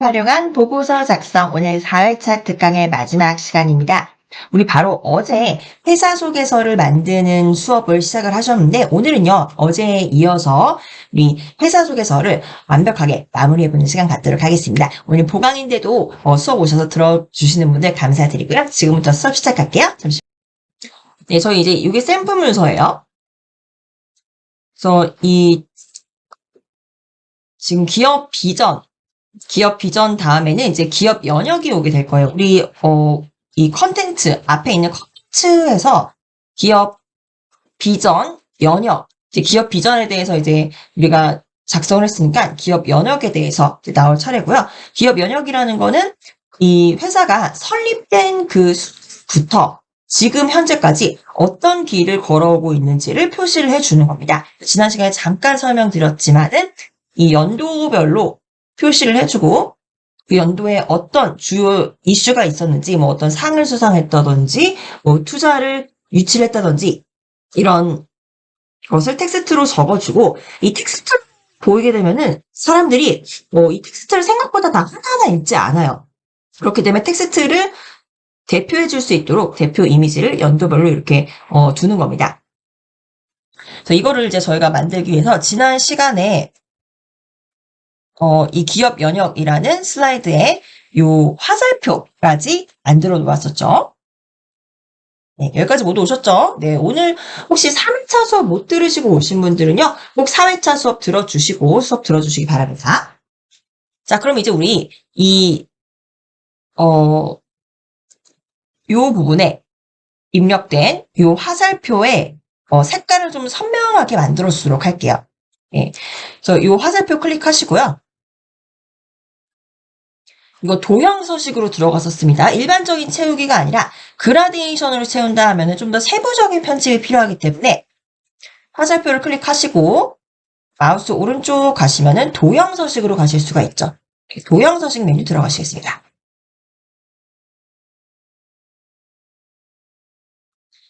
활용한 보고서 작성 오늘 4회차 특강의 마지막 시간입니다. 우리 바로 어제 회사 소개서를 만드는 수업을 시작을 하셨는데 오늘은요 어제에 이어서 우리 회사 소개서를 완벽하게 마무리해보는 시간 갖도록 하겠습니다. 오늘 보강인데도 수업 오셔서 들어주시는 분들 감사드리고요. 지금부터 수업 시작할게요. 잠시. 네, 저희 이제 이게 샘플 문서예요. 그래서 지금 기업 비전 다음에는 이제 기업 연역이 오게 될 거예요. 우리 이 컨텐츠 앞에 있는 컨텐츠에서 기업 비전 연역, 이제 기업 비전에 대해서 이제 우리가 작성을 했으니까 기업 연역에 대해서 이제 나올 차례고요. 기업 연역이라는 거는 이 회사가 설립된 그부터 지금 현재까지 어떤 길을 걸어오고 있는지를 표시를 해주는 겁니다. 지난 시간에 잠깐 설명드렸지만은 이 연도별로 표시를 해주고 그 연도에 어떤 주요 이슈가 있었는지, 뭐 어떤 상을 수상했다든지, 뭐 투자를 유치를 했다든지 이런 것을 텍스트로 적어주고 이 텍스트를 보이게 되면은 사람들이 이 텍스트를 생각보다 다 하나하나 읽지 않아요. 그렇기 때문에 텍스트를 대표해 줄 수 있도록 대표 이미지를 연도별로 이렇게 두는 겁니다. 그래서 이거를 이제 저희가 만들기 위해서 지난 시간에 이 기업 연역이라는 슬라이드에 요 화살표까지 만들어 놓았었죠. 네, 여기까지 모두 오셨죠? 네, 오늘 혹시 3회차 수업 못 들으시고 오신 분들은요, 꼭 4회차 수업 들어주시기 바랍니다. 자, 그럼 이제 우리 요 부분에 입력된 요 화살표의 색깔을 좀 선명하게 만들어 주도록 할게요. 네, 그래서 요 화살표 클릭하시고요. 이거 도형 서식으로 들어갔었습니다. 일반적인 채우기가 아니라 그라데이션으로 채운다 하면은 좀 더 세부적인 편집이 필요하기 때문에 화살표를 클릭하시고 마우스 오른쪽 가시면은 도형 서식으로 가실 수가 있죠. 도형 서식 메뉴 들어가시겠습니다.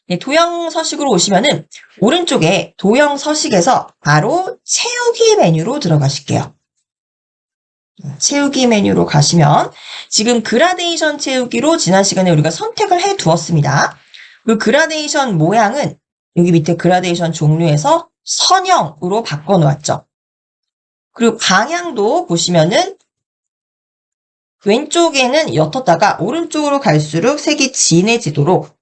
네, 도형 서식으로 오시면은 오른쪽에 도형 서식에서 바로 채우기 메뉴로 들어가실게요. 채우기 메뉴로 가시면 지금 그라데이션 채우기로 지난 시간에 우리가 선택을 해 두었습니다. 그 그라데이션 모양은 여기 밑에 그라데이션 종류에서 선형으로 바꿔 놓았죠. 그리고 방향도 보시면은 왼쪽에는 옅었다가 오른쪽으로 갈수록 색이 진해지도록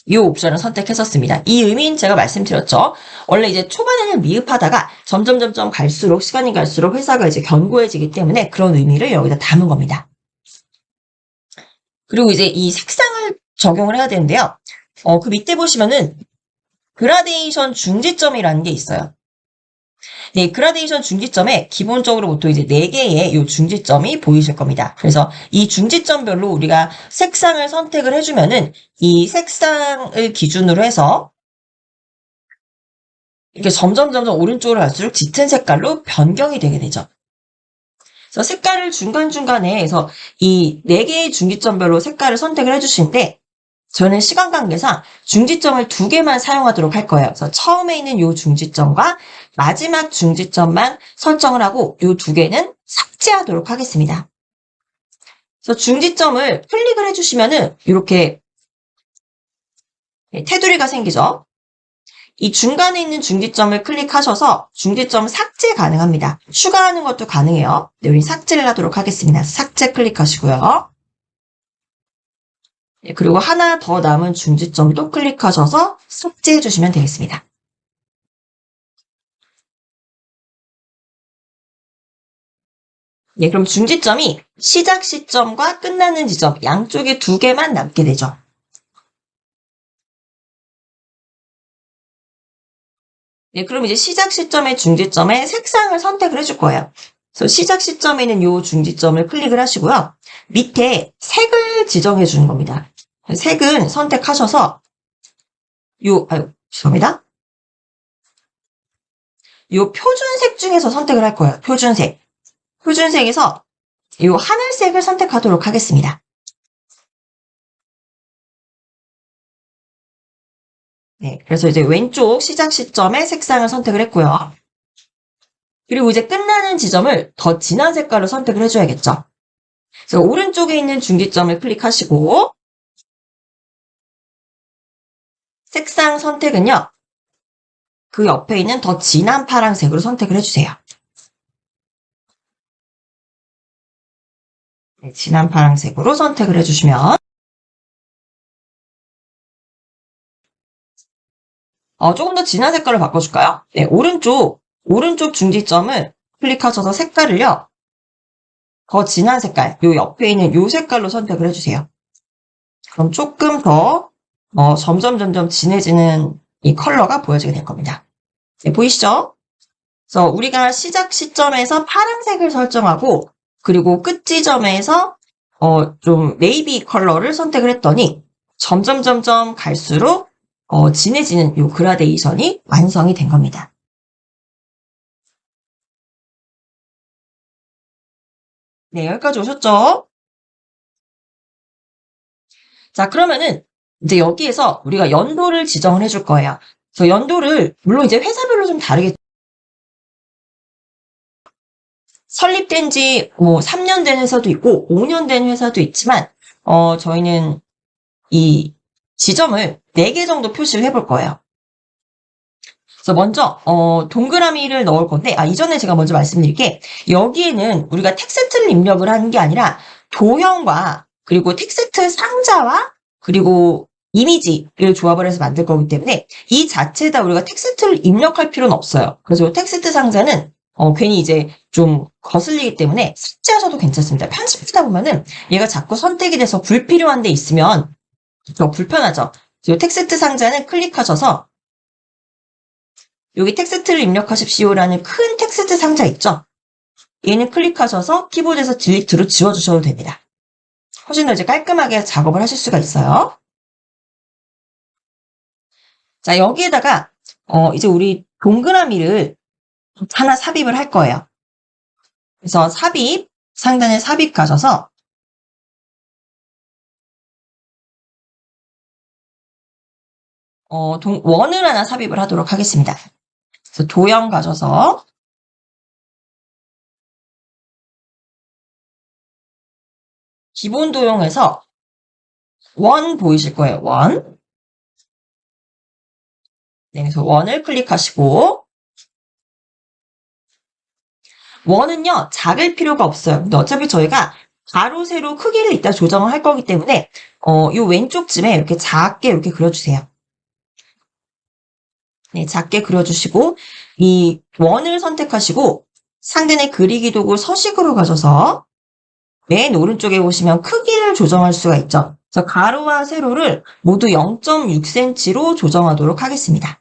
이 옵션을 선택했었습니다. 이 의미는 제가 말씀드렸죠. 원래 이제 초반에는 미흡하다가 점점 갈수록 시간이 갈수록 회사가 이제 견고해지기 때문에 그런 의미를 여기다 담은 겁니다. 그리고 이제 이 색상을 적용을 해야 되는데요. 그 밑에 보시면은 그라데이션 중지점이라는 게 있어요. 네, 그라데이션 중지점에 기본적으로 보통 이제 4개의 요 중지점이 보이실 겁니다. 그래서 이 중지점별로 우리가 색상을 선택을 해주면은 이 색상을 기준으로 해서 이렇게 점점 오른쪽으로 갈수록 짙은 색깔로 변경이 되게 되죠. 그래서 색깔을 중간중간에 해서 이 4개의 중지점별로 색깔을 선택을 해주시는데 저는 시간 관계상 중지점을 2개만 사용하도록 할 거예요. 그래서 처음에 있는 이 중지점과 마지막 중지점만 설정을 하고 이 2개는 삭제하도록 하겠습니다. 그래서 중지점을 클릭을 해주시면은 이렇게 테두리가 생기죠. 이 중간에 있는 중지점을 클릭하셔서 중지점 삭제 가능합니다. 추가하는 것도 가능해요. 네, 우리 삭제를 하도록 하겠습니다. 삭제 클릭하시고요. 네, 그리고 하나 더 남은 중지점도 클릭하셔서 삭제해 주시면 되겠습니다. 네, 그럼 중지점이 시작 시점과 끝나는 지점 양쪽에 2개만 남게 되죠. 네, 그럼 이제 시작 시점의 중지점에 색상을 선택을 해줄 거예요. 그래서 시작 시점에는 이 중지점을 클릭을 하시고요. 밑에 색을 지정해 주는 겁니다. 색은 선택하셔서 죄송합니다. 요 표준색 중에서 선택을 할 거예요. 표준색. 표준색에서 요 하늘색을 선택하도록 하겠습니다. 네, 그래서 이제 왼쪽 시작 시점에 색상을 선택을 했고요. 그리고 이제 끝나는 지점을 더 진한 색깔로 선택을 해줘야겠죠. 그래서 오른쪽에 있는 중지점을 클릭하시고 색상 선택은요. 그 옆에 있는 더 진한 파란색으로 선택을 해주세요. 네, 진한 파란색으로 선택을 해주시면 조금 더 진한 색깔로 바꿔줄까요? 네, 오른쪽 중지점을 클릭하셔서 색깔을요. 더 진한 색깔, 요 옆에 있는 요 색깔로 선택을 해주세요. 그럼 조금 더 점점 진해지는 이 컬러가 보여지게 될 겁니다. 네, 보이시죠? 그래서 우리가 시작 시점에서 파란색을 설정하고 그리고 끝 지점에서 좀 네이비 컬러를 선택을 했더니 점점 갈수록 진해지는 이 그라데이션이 완성이 된 겁니다. 네, 여기까지 오셨죠? 자, 그러면은 이제 여기에서 우리가 연도를 지정을 해줄 거예요. 그래서 연도를 물론 이제 회사별로 좀 다르겠죠. 설립된 지 뭐 3년 된 회사도 있고 5년 된 회사도 있지만 저희는 이 지점을 4개 정도 표시를 해볼 거예요. 그래서 먼저 동그라미를 넣을 건데 이전에 제가 먼저 말씀드릴게 여기에는 우리가 텍스트를 입력을 하는 게 아니라 도형과 그리고 텍스트 상자와 그리고 이미지를 조합을 해서 만들 거기 때문에 이 자체에다 우리가 텍스트를 입력할 필요는 없어요. 그래서 텍스트 상자는 괜히 이제 좀 거슬리기 때문에 삭제하셔도 괜찮습니다. 편집하다 보면은 얘가 자꾸 선택이 돼서 불필요한 데 있으면 더 불편하죠. 이 텍스트 상자는 클릭하셔서 여기 텍스트를 입력하십시오라는 큰 텍스트 상자 있죠? 얘는 클릭하셔서 키보드에서 딜리트로 지워주셔도 됩니다. 훨씬 더 이제 깔끔하게 작업을 하실 수가 있어요. 자, 여기에다가 이제 우리 동그라미를 하나 삽입을 할 거예요. 그래서 상단에 삽입 가셔서 원을 하나 삽입을 하도록 하겠습니다. 그래서 도형 가셔서 기본 도형에서 원 보이실 거예요. 원. 네, 그래서 원을 클릭하시고 원은요 작을 필요가 없어요. 근데 어차피 저희가 가로 세로 크기를 이따 조정을 할 거기 때문에 요 왼쪽쯤에 이렇게 작게 이렇게 그려주세요. 네, 작게 그려주시고 이 원을 선택하시고 상단의 그리기 도구 서식으로 가셔서 맨 오른쪽에 보시면 크기를 조정할 수가 있죠. 그래서 가로와 세로를 모두 0.6cm로 조정하도록 하겠습니다.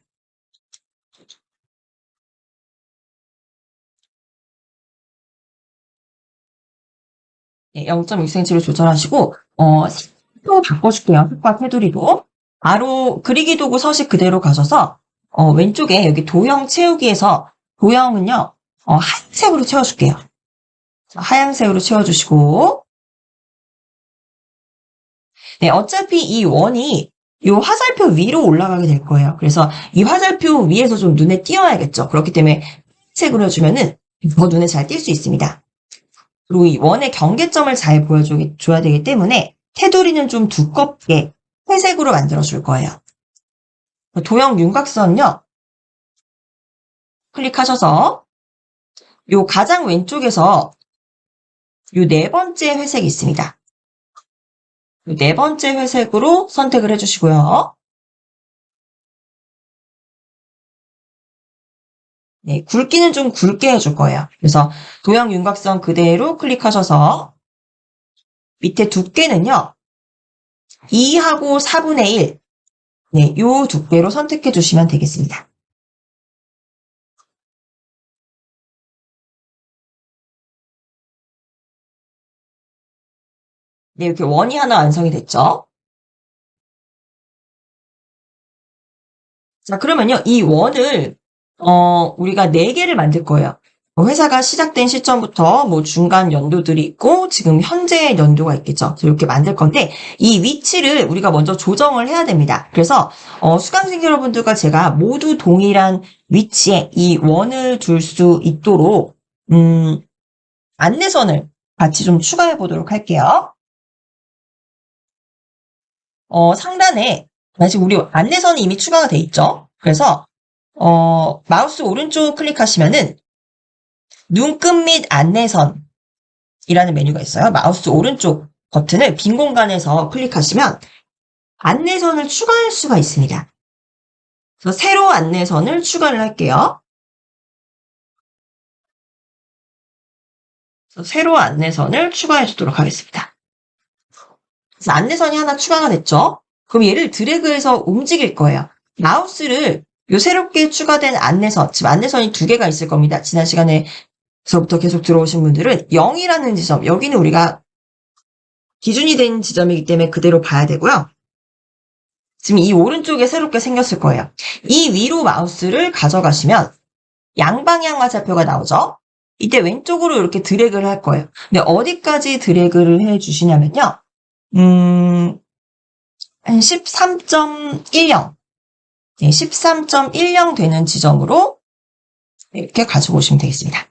네, 0.6cm로 조절하시고 색도 바꿔줄게요. 색과 테두리도. 바로 그리기 도구 서식 그대로 가셔서 왼쪽에 여기 도형 채우기에서 도형은요 하얀색으로 채워줄게요. 하얀색으로 채워주시고 네, 어차피 이 원이 이 화살표 위로 올라가게 될 거예요. 그래서 이 화살표 위에서 좀 눈에 띄어야겠죠. 그렇기 때문에 색으로 해주면은 더 눈에 잘 띌 수 있습니다. 그리고 이 원의 경계점을 잘 보여줘야 되기 때문에 테두리는 좀 두껍게 회색으로 만들어 줄 거예요. 도형 윤곽선요. 클릭하셔서 요 가장 왼쪽에서 요 네 번째 회색이 있습니다. 요 네 번째 회색으로 선택을 해주시고요. 네, 굵기는 좀 굵게 해줄 거예요. 그래서 도형 윤곽선 그대로 클릭하셔서 밑에 두께는요. 2하고 4분의 1. 네, 요 두께로 선택해 주시면 되겠습니다. 네, 이렇게 원이 하나 완성이 됐죠? 자, 그러면요. 이 원을 우리가 4개를 만들 거예요. 회사가 시작된 시점부터 뭐 중간 연도들이 있고 지금 현재 연도가 있겠죠. 이렇게 만들 건데 이 위치를 우리가 먼저 조정을 해야 됩니다. 그래서 수강생 여러분들과 제가 모두 동일한 위치에 이 원을 둘 수 있도록 안내선을 같이 좀 추가해 보도록 할게요. 상단에 아직 우리 안내선이 이미 추가가 돼 있죠. 그래서 마우스 오른쪽 클릭하시면은 눈끝 및 안내선이라는 메뉴가 있어요. 마우스 오른쪽 버튼을 빈 공간에서 클릭하시면 안내선을 추가할 수가 있습니다. 그래서 새로 안내선을 추가를 할게요. 그래서 새로 안내선을 추가해 주도록 하겠습니다. 그래서 안내선이 하나 추가가 됐죠? 그럼 얘를 드래그해서 움직일 거예요. 마우스를 요 새롭게 추가된 안내선, 지금 안내선이 2개가 있을 겁니다. 지난 시간에서부터 계속 들어오신 분들은 0이라는 지점, 여기는 우리가 기준이 된 지점이기 때문에 그대로 봐야 되고요. 지금 이 오른쪽에 새롭게 생겼을 거예요. 이 위로 마우스를 가져가시면 양방향 화살표가 나오죠? 이때 왼쪽으로 이렇게 드래그를 할 거예요. 근데 어디까지 드래그를 해 주시냐면요. 한 13.10. 네, 13.10 되는 지점으로 이렇게 가지고 오시면 되겠습니다.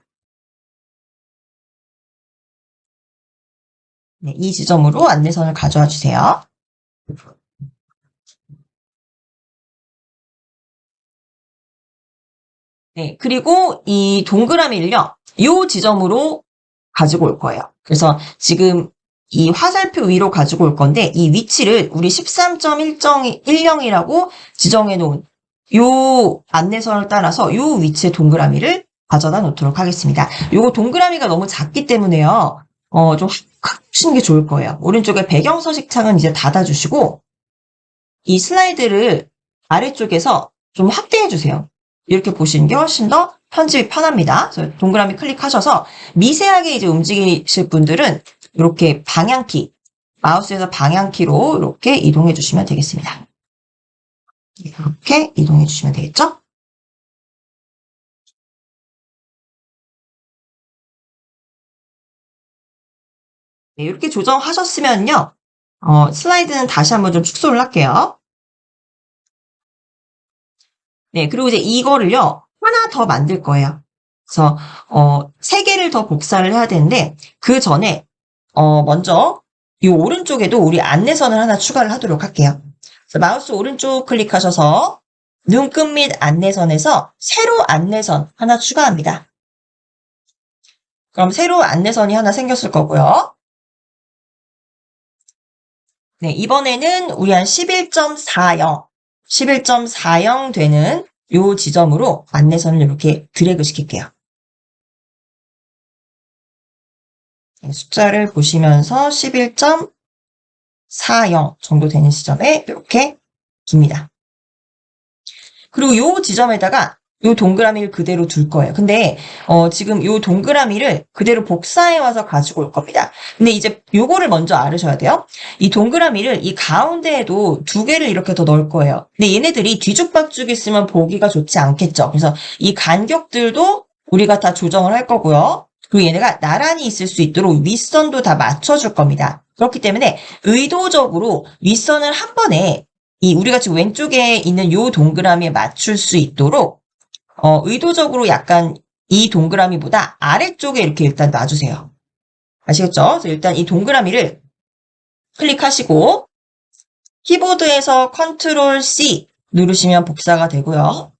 네, 이 지점으로 안내선을 가져와 주세요. 네, 그리고 이 동그라미를요, 이 지점으로 가지고 올 거예요. 그래서 지금 이 화살표 위로 가지고 올 건데 이 위치를 우리 13.10이라고 지정해 놓은 요 안내선을 따라서 요 위치에 동그라미를 가져다 놓도록 하겠습니다. 요거 동그라미가 너무 작기 때문에요. 좀 크시는 게 좋을 거예요. 오른쪽에 배경 서식창은 이제 닫아주시고 이 슬라이드를 아래쪽에서 좀 확대해 주세요. 이렇게 보시는 게 훨씬 더 편집이 편합니다. 그래서 동그라미 클릭하셔서 미세하게 이제 움직이실 분들은 이렇게 방향키, 마우스에서 방향키로 이렇게 이동해 주시면 되겠습니다. 이렇게 이동해 주시면 되겠죠? 네, 이렇게 조정하셨으면요. 슬라이드는 다시 한번 좀 축소를 할게요. 네, 그리고 이제 이거를요, 하나 더 만들 거예요. 그래서, 3개를 더 복사를 해야 되는데, 그 전에, 먼저, 이 오른쪽에도 우리 안내선을 하나 추가를 하도록 할게요. 그래서 마우스 오른쪽 클릭하셔서, 눈끝 및 안내선에서 세로 안내선 하나 추가합니다. 그럼 세로 안내선이 하나 생겼을 거고요. 네, 이번에는 우리 한 11.40 되는 요 지점으로 안내선을 이렇게 드래그 시킬게요. 네, 숫자를 보시면서 11.40 정도 되는 지점에 이렇게 둡니다. 그리고 요 지점에다가 요 동그라미를 그대로 둘 거예요. 근데 지금 요 동그라미를 그대로 복사해 와서 가지고 올 겁니다. 근데 이제 요거를 먼저 알으셔야 돼요. 이 동그라미를 이 가운데에도 2개를 이렇게 더 넣을 거예요. 근데 얘네들이 뒤죽박죽 있으면 보기가 좋지 않겠죠. 그래서 이 간격들도 우리가 다 조정을 할 거고요. 그리고 얘네가 나란히 있을 수 있도록 윗선도 다 맞춰줄 겁니다. 그렇기 때문에 의도적으로 윗선을 한 번에 이 우리가 지금 왼쪽에 있는 요 동그라미에 맞출 수 있도록 의도적으로 약간 이 동그라미보다 아래쪽에 이렇게 일단 놔주세요. 아시겠죠? 그래서 일단 이 동그라미를 클릭하시고 키보드에서 컨트롤 C 누르시면 복사가 되고요.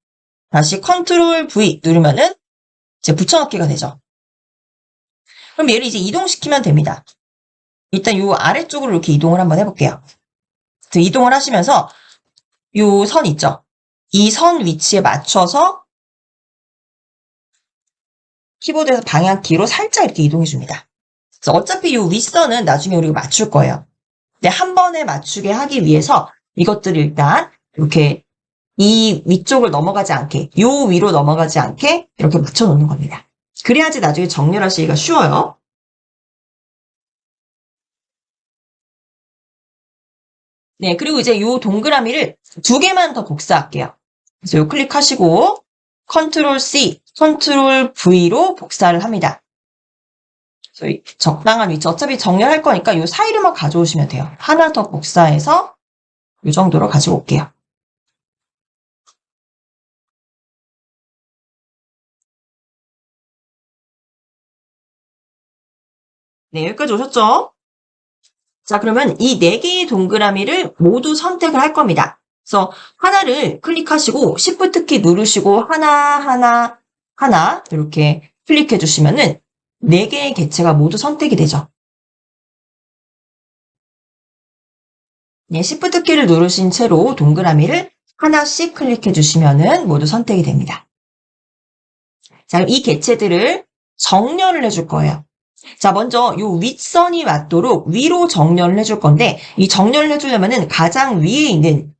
다시 컨트롤 V 누르면은 이제 붙여넣기가 되죠. 그럼 얘를 이제 이동시키면 됩니다. 일단 요 아래쪽으로 이렇게 이동을 한번 해볼게요. 이동을 하시면서 요 선 있죠? 이 선 위치에 맞춰서 키보드에서 방향키로 살짝 이렇게 이동해 줍니다. 그래서 어차피 이 윗선은 나중에 우리가 맞출 거예요. 근데 한 번에 맞추게 하기 위해서 이것들을 일단 이렇게 이 위쪽을 넘어가지 않게, 요 위로 넘어가지 않게 이렇게 맞춰 놓는 겁니다. 그래야지 나중에 정렬하시기가 쉬워요. 네, 그리고 이제 요 동그라미를 2개만 더 복사할게요. 그래서 요 클릭하시고 컨트롤 C, 컨트롤 V로 복사를 합니다. 그래서 적당한 위치, 어차피 정렬할 거니까 요 사이로만 가져오시면 돼요. 하나 더 복사해서 이 정도로 가지고 올게요. 네, 여기까지 오셨죠? 자, 그러면 이 네 개의 동그라미를 모두 선택을 할 겁니다. 그래서 하나를 클릭하시고 Shift 키 누르시고 하나 이렇게 클릭해 주시면은 네 개의 객체가 모두 선택이 되죠. 네, Shift 키를 누르신 채로 동그라미를 하나씩 클릭해 주시면은 모두 선택이 됩니다. 자, 이 객체들을 정렬을 해줄 거예요. 자, 먼저 요 윗선이 맞도록 위로 정렬을 해줄 건데, 이 정렬을 해주려면은 가장 위에 있는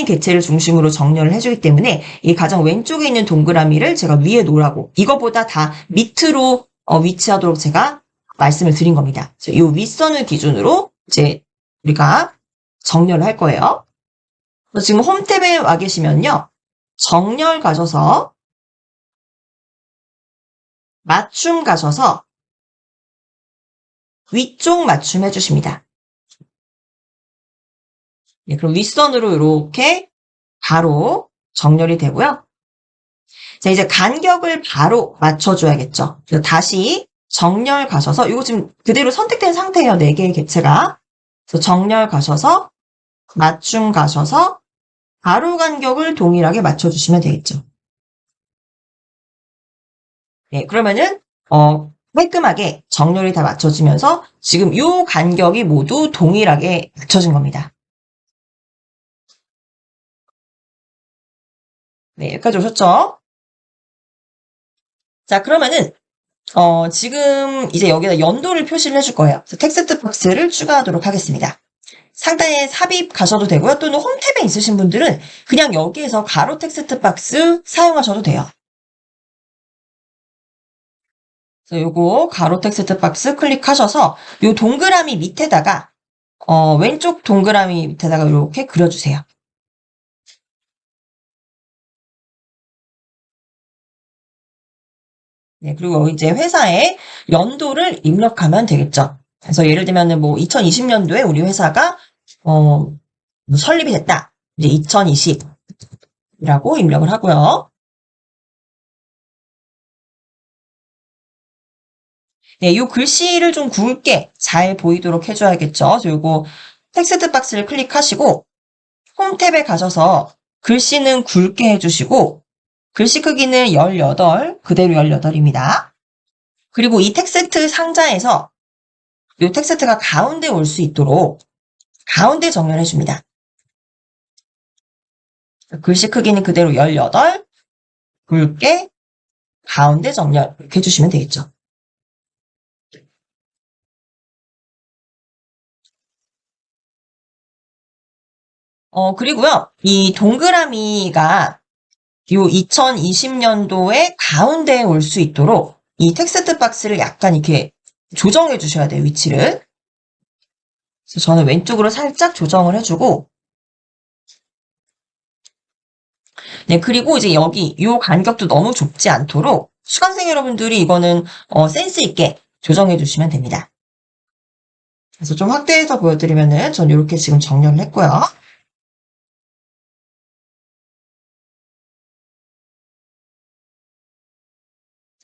객체를 중심으로 정렬을 해주기 때문에, 이 가장 왼쪽에 있는 동그라미를 제가 위에 놓으라고, 이거보다 다 밑으로 위치하도록 제가 말씀을 드린 겁니다. 이 윗선을 기준으로 이제 우리가 정렬을 할 거예요. 지금 홈탭에 와 계시면요. 정렬 가셔서, 맞춤 가셔서, 위쪽 맞춤 해주십니다. 네, 그럼 윗선으로 이렇게 바로 정렬이 되고요. 자, 이제 간격을 바로 맞춰줘야겠죠. 그래서 다시 정렬 가셔서, 이거 지금 그대로 선택된 상태예요. 4개의 객체가. 그래서 정렬 가셔서, 맞춤 가셔서, 가로 간격을 동일하게 맞춰주시면 되겠죠. 네, 그러면은, 깔끔하게 정렬이 다 맞춰지면서 지금 이 간격이 모두 동일하게 맞춰진 겁니다. 네, 여기까지 오셨죠? 자, 그러면은, 지금 이제 여기다 연도를 표시를 해줄 거예요. 그래서 텍스트 박스를 추가하도록 하겠습니다. 상단에 삽입 가셔도 되고요. 또는 홈탭에 있으신 분들은 그냥 여기에서 가로 텍스트 박스 사용하셔도 돼요. 그래서 요거 가로 텍스트 박스 클릭하셔서 요 동그라미 밑에다가 왼쪽 동그라미 밑에다가 이렇게 그려주세요. 네, 그리고 이제 회사의 연도를 입력하면 되겠죠. 그래서 예를 들면은 뭐 2020년도에 우리 회사가 뭐 설립이 됐다. 이제 2020이라고 입력을 하고요. 네, 요 글씨를 좀 굵게 잘 보이도록 해줘야겠죠. 그래서 요거 텍스트 박스를 클릭하시고 홈 탭에 가셔서 글씨는 굵게 해주시고 글씨 크기는 18, 그대로 18입니다. 그리고 이 텍스트 상자에서 이 텍스트가 가운데 올 수 있도록 가운데 정렬해 줍니다. 글씨 크기는 그대로 18, 굵게, 가운데 정렬 이렇게 해주시면 되겠죠. 그리고요. 이 동그라미가 요 2020년도에 가운데에 올 수 있도록 이 텍스트 박스를 약간 이렇게 조정해 주셔야 돼요, 위치를. 그래서 저는 왼쪽으로 살짝 조정을 해주고, 네, 그리고 이제 여기 요 간격도 너무 좁지 않도록 수강생 여러분들이 이거는 센스 있게 조정해 주시면 됩니다. 그래서 좀 확대해서 보여드리면은 전 이렇게 지금 정렬을 했고요.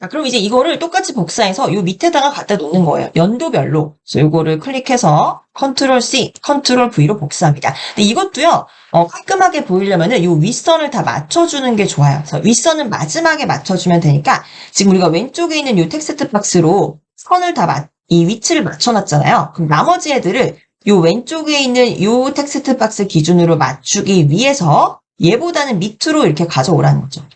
자, 그럼 이제 이거를 똑같이 복사해서 요 밑에다가 갖다 놓는 거예요. 연도별로. 그래서 요거를 클릭해서 컨트롤 C, 컨트롤 V로 복사합니다. 근데 이것도요, 깔끔하게 보이려면은 요 윗선을 다 맞춰주는 게 좋아요. 그래서 윗선은 마지막에 맞춰주면 되니까 지금 우리가 왼쪽에 있는 요 텍스트 박스로 선을 이 위치를 맞춰놨잖아요. 그럼 나머지 애들을 요 왼쪽에 있는 요 텍스트 박스 기준으로 맞추기 위해서 얘보다는 밑으로 이렇게 가져오라는 거죠.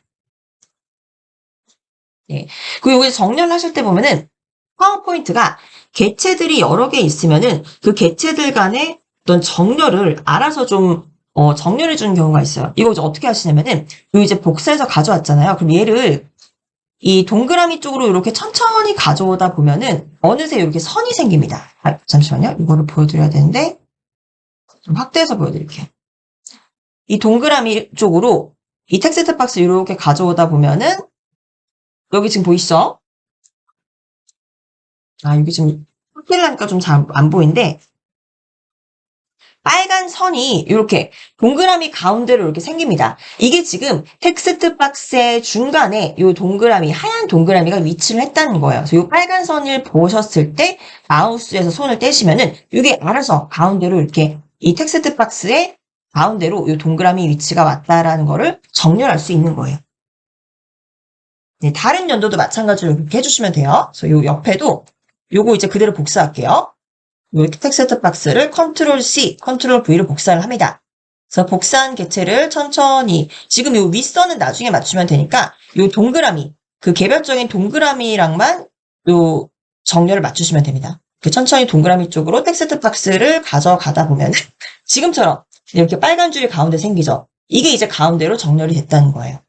네. 그리고 여기서 정렬하실 때 보면은 파워포인트가 객체들이 여러 개 있으면은 그 객체들 간의 어떤 정렬을 알아서 좀 정렬해 주는 경우가 있어요. 이거 이제 어떻게 하시냐면은 요 이제 복사해서 가져왔잖아요. 그럼 얘를 이 동그라미 쪽으로 이렇게 천천히 가져오다 보면은 어느새 이렇게 선이 생깁니다. 아, 잠시만요. 이거를 보여드려야 되는데 좀 확대해서 보여드릴게요. 이 동그라미 쪽으로 이 텍스트 박스 이렇게 가져오다 보면은 여기 지금 보이시죠? 아, 여기 지금 확대를 하니까 좀 잘 안 보이는데, 빨간 선이 이렇게 동그라미 가운데로 이렇게 생깁니다. 이게 지금 텍스트 박스의 중간에 이 동그라미, 하얀 동그라미가 위치를 했다는 거예요. 그래서 이 빨간 선을 보셨을 때 마우스에서 손을 떼시면은 이게 알아서 가운데로 이렇게 이 텍스트 박스의 가운데로 이 동그라미 위치가 왔다라는 거를 정렬할 수 있는 거예요. 네, 다른 연도도 마찬가지로 이렇게 해주시면 돼요. 그래서 요 옆에도 요거 이제 그대로 복사할게요. 요 텍스트 박스를 컨트롤 C, 컨트롤 V로 복사를 합니다. 그래서 복사한 개체를 천천히, 지금 요 윗선은 나중에 맞추면 되니까 요 동그라미, 그 개별적인 동그라미랑만 요 정렬을 맞추시면 됩니다. 천천히 동그라미 쪽으로 텍스트 박스를 가져가다 보면 지금처럼 이렇게 빨간 줄이 가운데 생기죠. 이게 이제 가운데로 정렬이 됐다는 거예요.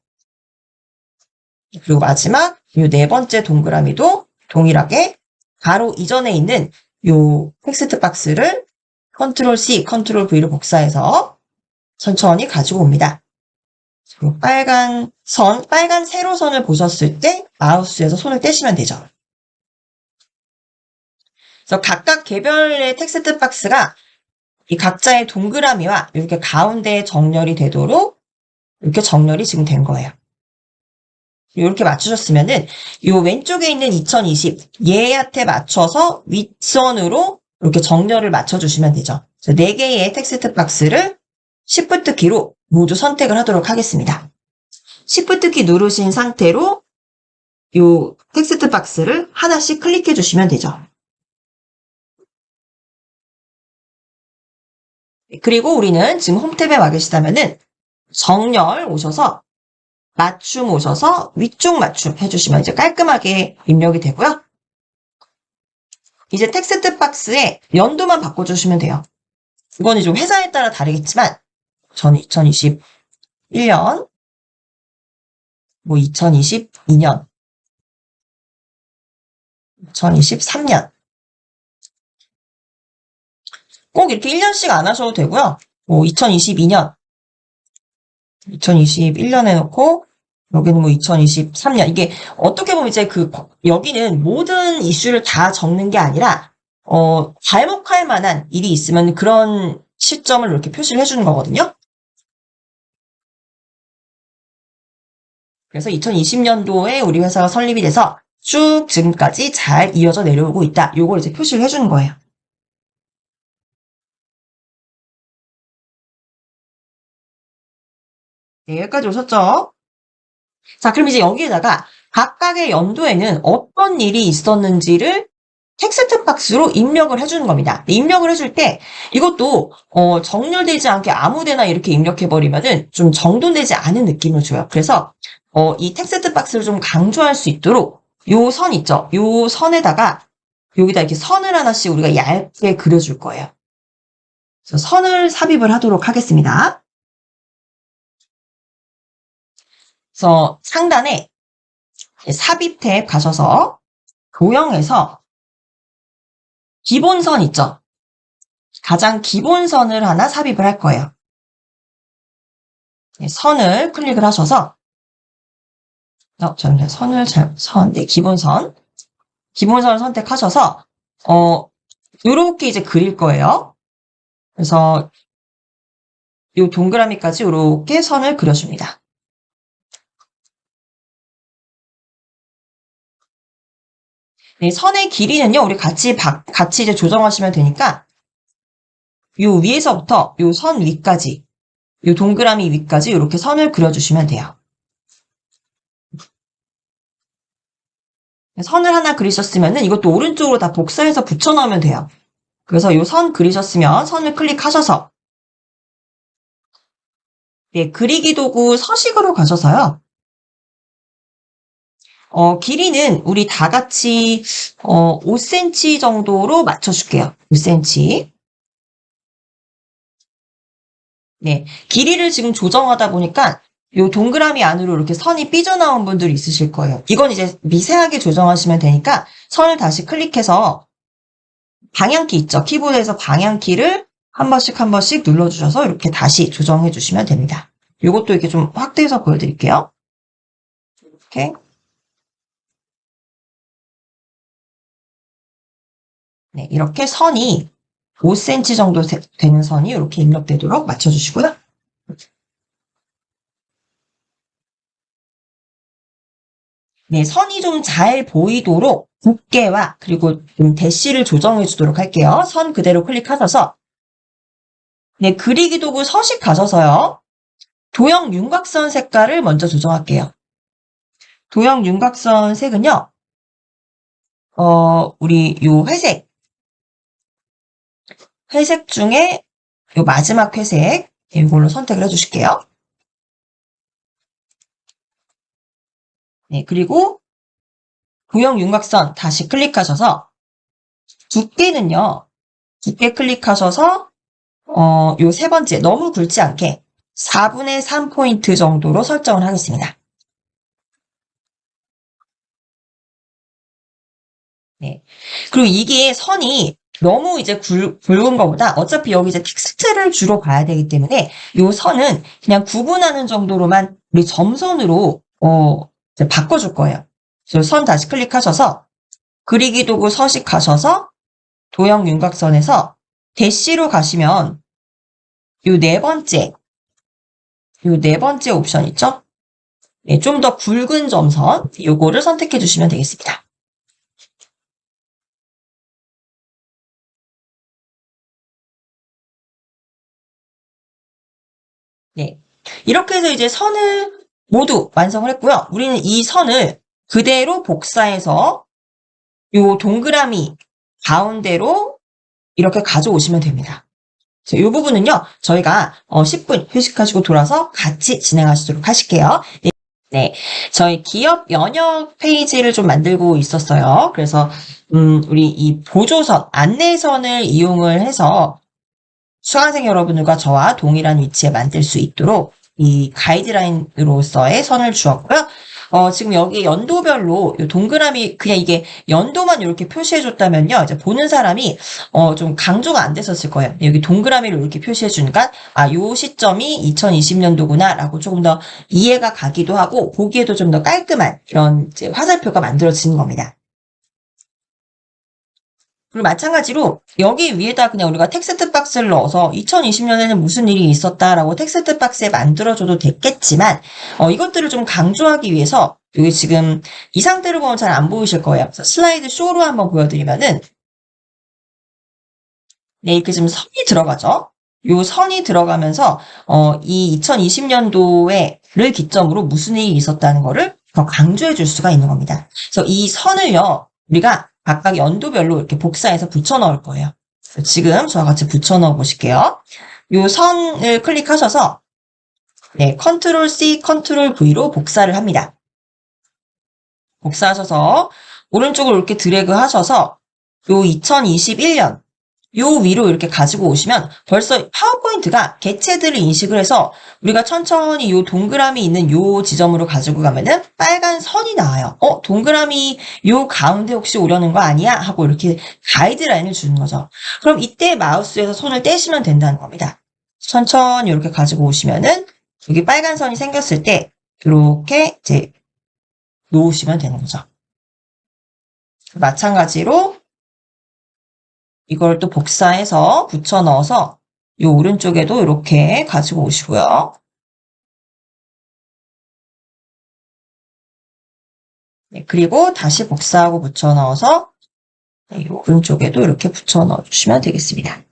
그리고 마지막 이 네 번째 동그라미도 동일하게 가로 이전에 있는 이 텍스트 박스를 컨트롤 C, 컨트롤 V로 복사해서 천천히 가지고 옵니다. 그리고 빨간 선, 빨간 세로선을 보셨을 때 마우스에서 손을 떼시면 되죠. 그래서 각각 개별의 텍스트 박스가 이 각자의 동그라미와 이렇게 가운데에 정렬이 되도록 이렇게 정렬이 지금 된 거예요. 이렇게 맞추셨으면은 이 왼쪽에 있는 2020 얘한테 맞춰서 윗선으로 이렇게 정렬을 맞춰주시면 되죠. 4개의 텍스트 박스를 Shift 키로 모두 선택을 하도록 하겠습니다. Shift 키 누르신 상태로 이 텍스트 박스를 하나씩 클릭해 주시면 되죠. 그리고 우리는 지금 홈탭에 와 계시다면은 정렬 오셔서 맞춤 오셔서 위쪽 맞춤 해주시면 이제 깔끔하게 입력이 되고요. 이제 텍스트 박스에 연도만 바꿔주시면 돼요. 이거는 좀 회사에 따라 다르겠지만 전 2021년, 뭐 2022년, 2023년 꼭 이렇게 1년씩 안 하셔도 되고요. 뭐 2022년, 2021년 해놓고 여기는 뭐 2023년 이게 어떻게 보면 이제 여기는 모든 이슈를 다 적는 게 아니라 괄목할 만한 일이 있으면 그런 시점을 이렇게 표시를 해주는 거거든요. 그래서 2020년도에 우리 회사가 설립이 돼서 쭉 지금까지 잘 이어져 내려오고 있다. 요걸 이제 표시를 해주는 거예요. 네, 여기까지 오셨죠? 자, 그럼 이제 여기에다가 각각의 연도에는 어떤 일이 있었는지를 텍스트 박스로 입력을 해주는 겁니다. 입력을 해줄 때 이것도 정렬되지 않게 아무데나 이렇게 입력해버리면은 좀 정돈되지 않은 느낌을 줘요. 그래서 이 텍스트 박스를 좀 강조할 수 있도록 요 선 있죠? 요 선에다가 여기다 이렇게 선을 하나씩 우리가 얇게 그려줄 거예요. 그래서 선을 삽입을 하도록 하겠습니다. 그래서 상단에 삽입 탭 가셔서 도형에서 기본선 있죠? 가장 기본선을 하나 삽입을 할 거예요. 선을 클릭을 하셔서 저는 네, 기본선. 기본선을 선택하셔서 요렇게 이제 그릴 거예요. 그래서 요 동그라미까지 요렇게 선을 그려줍니다. 네, 선의 길이는요, 우리 같이 이제 조정하시면 되니까, 요 위에서부터 요 선 위까지, 요 동그라미 위까지 이렇게 선을 그려주시면 돼요. 선을 하나 그리셨으면은 이것도 오른쪽으로 다 복사해서 붙여넣으면 돼요. 그래서 요 선 그리셨으면 선을 클릭하셔서, 네, 그리기 도구 서식으로 가셔서요. 길이는 우리 다 같이 5cm 정도로 맞춰줄게요. 5cm. 네, 길이를 지금 조정하다 보니까 요 동그라미 안으로 이렇게 선이 삐져나온 분들이 있으실 거예요. 이건 이제 미세하게 조정하시면 되니까 선을 다시 클릭해서 방향키 있죠? 키보드에서 방향키를 한 번씩 한 번씩 눌러주셔서 이렇게 다시 조정해 주시면 됩니다. 이것도 이렇게 좀 확대해서 보여드릴게요. 이렇게. 네, 이렇게 선이 5cm 정도 되는 선이 이렇게 입력되도록 맞춰주시고요. 네, 선이 좀 잘 보이도록 두께와 그리고 좀 대시를 조정해 주도록 할게요. 선 그대로 클릭하셔서 네, 그리기 도구 서식 가셔서요. 도형 윤곽선 색깔을 먼저 조정할게요. 도형 윤곽선 색은요. 우리 요 회색 중에 요 마지막 회색 이걸로 선택을 해주실게요. 네, 그리고 도형 윤곽선 다시 클릭하셔서 두께는요. 두께 클릭하셔서 요 세 번째 너무 굵지 않게 4분의 3포인트 정도로 설정을 하겠습니다. 네. 그리고 이게 선이 너무 이제 굵은 것보다 어차피 여기 이제 텍스트를 주로 봐야 되기 때문에 요 선은 그냥 구분하는 정도로만 우리 점선으로 이제 바꿔줄 거예요. 그래서 선 다시 클릭하셔서 그리기 도구 서식 가셔서 도형 윤곽선에서 대시로 가시면 요 네 번째 옵션 있죠? 네, 좀 더 굵은 점선 요거를 선택해 주시면 되겠습니다. 네. 이렇게 해서 이제 선을 모두 완성을 했고요. 우리는 이 선을 그대로 복사해서 요 동그라미 가운데로 이렇게 가져오시면 됩니다. 이 부분은요, 저희가 10분 휴식하시고 돌아서 같이 진행하시도록 하실게요. 네. 네. 저희 기업 연역 페이지를 좀 만들고 있었어요. 그래서, 우리 이 보조선, 안내선을 이용을 해서 수강생 여러분들과 저와 동일한 위치에 만들 수 있도록 이 가이드라인으로서의 선을 주었고요. 지금 여기 연도별로 요 동그라미 그냥 이게 연도만 이렇게 표시해줬다면요. 이제 보는 사람이 좀 강조가 안 됐었을 거예요. 여기 동그라미를 이렇게 표시해주니까 요 시점이 2020년도구나 라고 조금 더 이해가 가기도 하고 보기에도 좀 더 깔끔한 이런 이제 화살표가 만들어지는 겁니다. 그리고 마찬가지로 여기 위에다 그냥 우리가 텍스트 박스를 넣어서 2020년에는 무슨 일이 있었다라고 텍스트 박스에 만들어줘도 됐겠지만 이것들을 좀 강조하기 위해서 여기 지금 이 상태로 보면 잘 안 보이실 거예요. 그래서 슬라이드 쇼로 한번 보여드리면은 네, 이렇게 지금 선이 들어가죠. 요 선이 들어가면서 이 2020년도에를 기점으로 무슨 일이 있었다는 거를 더 강조해 줄 수가 있는 겁니다. 그래서 이 선을요, 우리가 각각 연도별로 이렇게 복사해서 붙여 넣을 거예요. 지금 저와 같이 붙여 넣어 보실게요. 요 선을 클릭하셔서 네, 컨트롤 C, 컨트롤 V로 복사를 합니다. 복사하셔서 오른쪽으로 이렇게 드래그 하셔서 요 2021년 요 위로 이렇게 가지고 오시면 벌써 파워포인트가 개체들을 인식을 해서 우리가 천천히 요 동그라미 있는 요 지점으로 가지고 가면은 빨간 선이 나와요. 동그라미 요 가운데 혹시 오려는 거 아니야? 하고 이렇게 가이드라인을 주는 거죠. 그럼 이때 마우스에서 손을 떼시면 된다는 겁니다. 천천히 이렇게 가지고 오시면은 여기 빨간 선이 생겼을 때 이렇게 이제 놓으시면 되는 거죠. 마찬가지로 이걸 또 복사해서 붙여 넣어서 이 오른쪽에도 이렇게 가지고 오시고요. 네, 그리고 다시 복사하고 붙여 넣어서 이 오른쪽에도 이렇게 붙여 넣어 주시면 되겠습니다.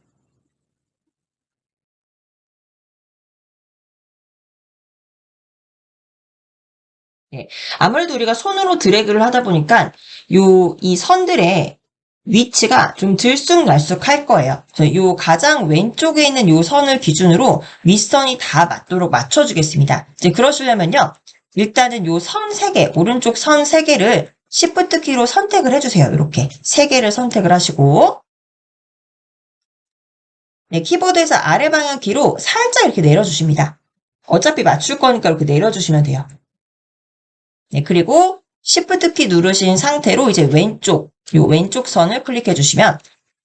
네, 아무래도 우리가 손으로 드래그를 하다 보니까 이 선들의 위치가 좀 들쑥날쑥할 거예요. 요 가장 왼쪽에 있는 요 선을 기준으로 윗선이 다 맞도록 맞춰주겠습니다. 이제 그러시려면요. 일단은 요 선 3개, 오른쪽 선 3개를 Shift 키로 선택을 해주세요. 이렇게 3개를 선택을 하시고 네, 키보드에서 아래 방향 키로 살짝 이렇게 내려주십니다. 어차피 맞출 거니까 이렇게 내려주시면 돼요. 네, 그리고 Shift 키 누르신 상태로 이제 요 왼쪽 선을 클릭해 주시면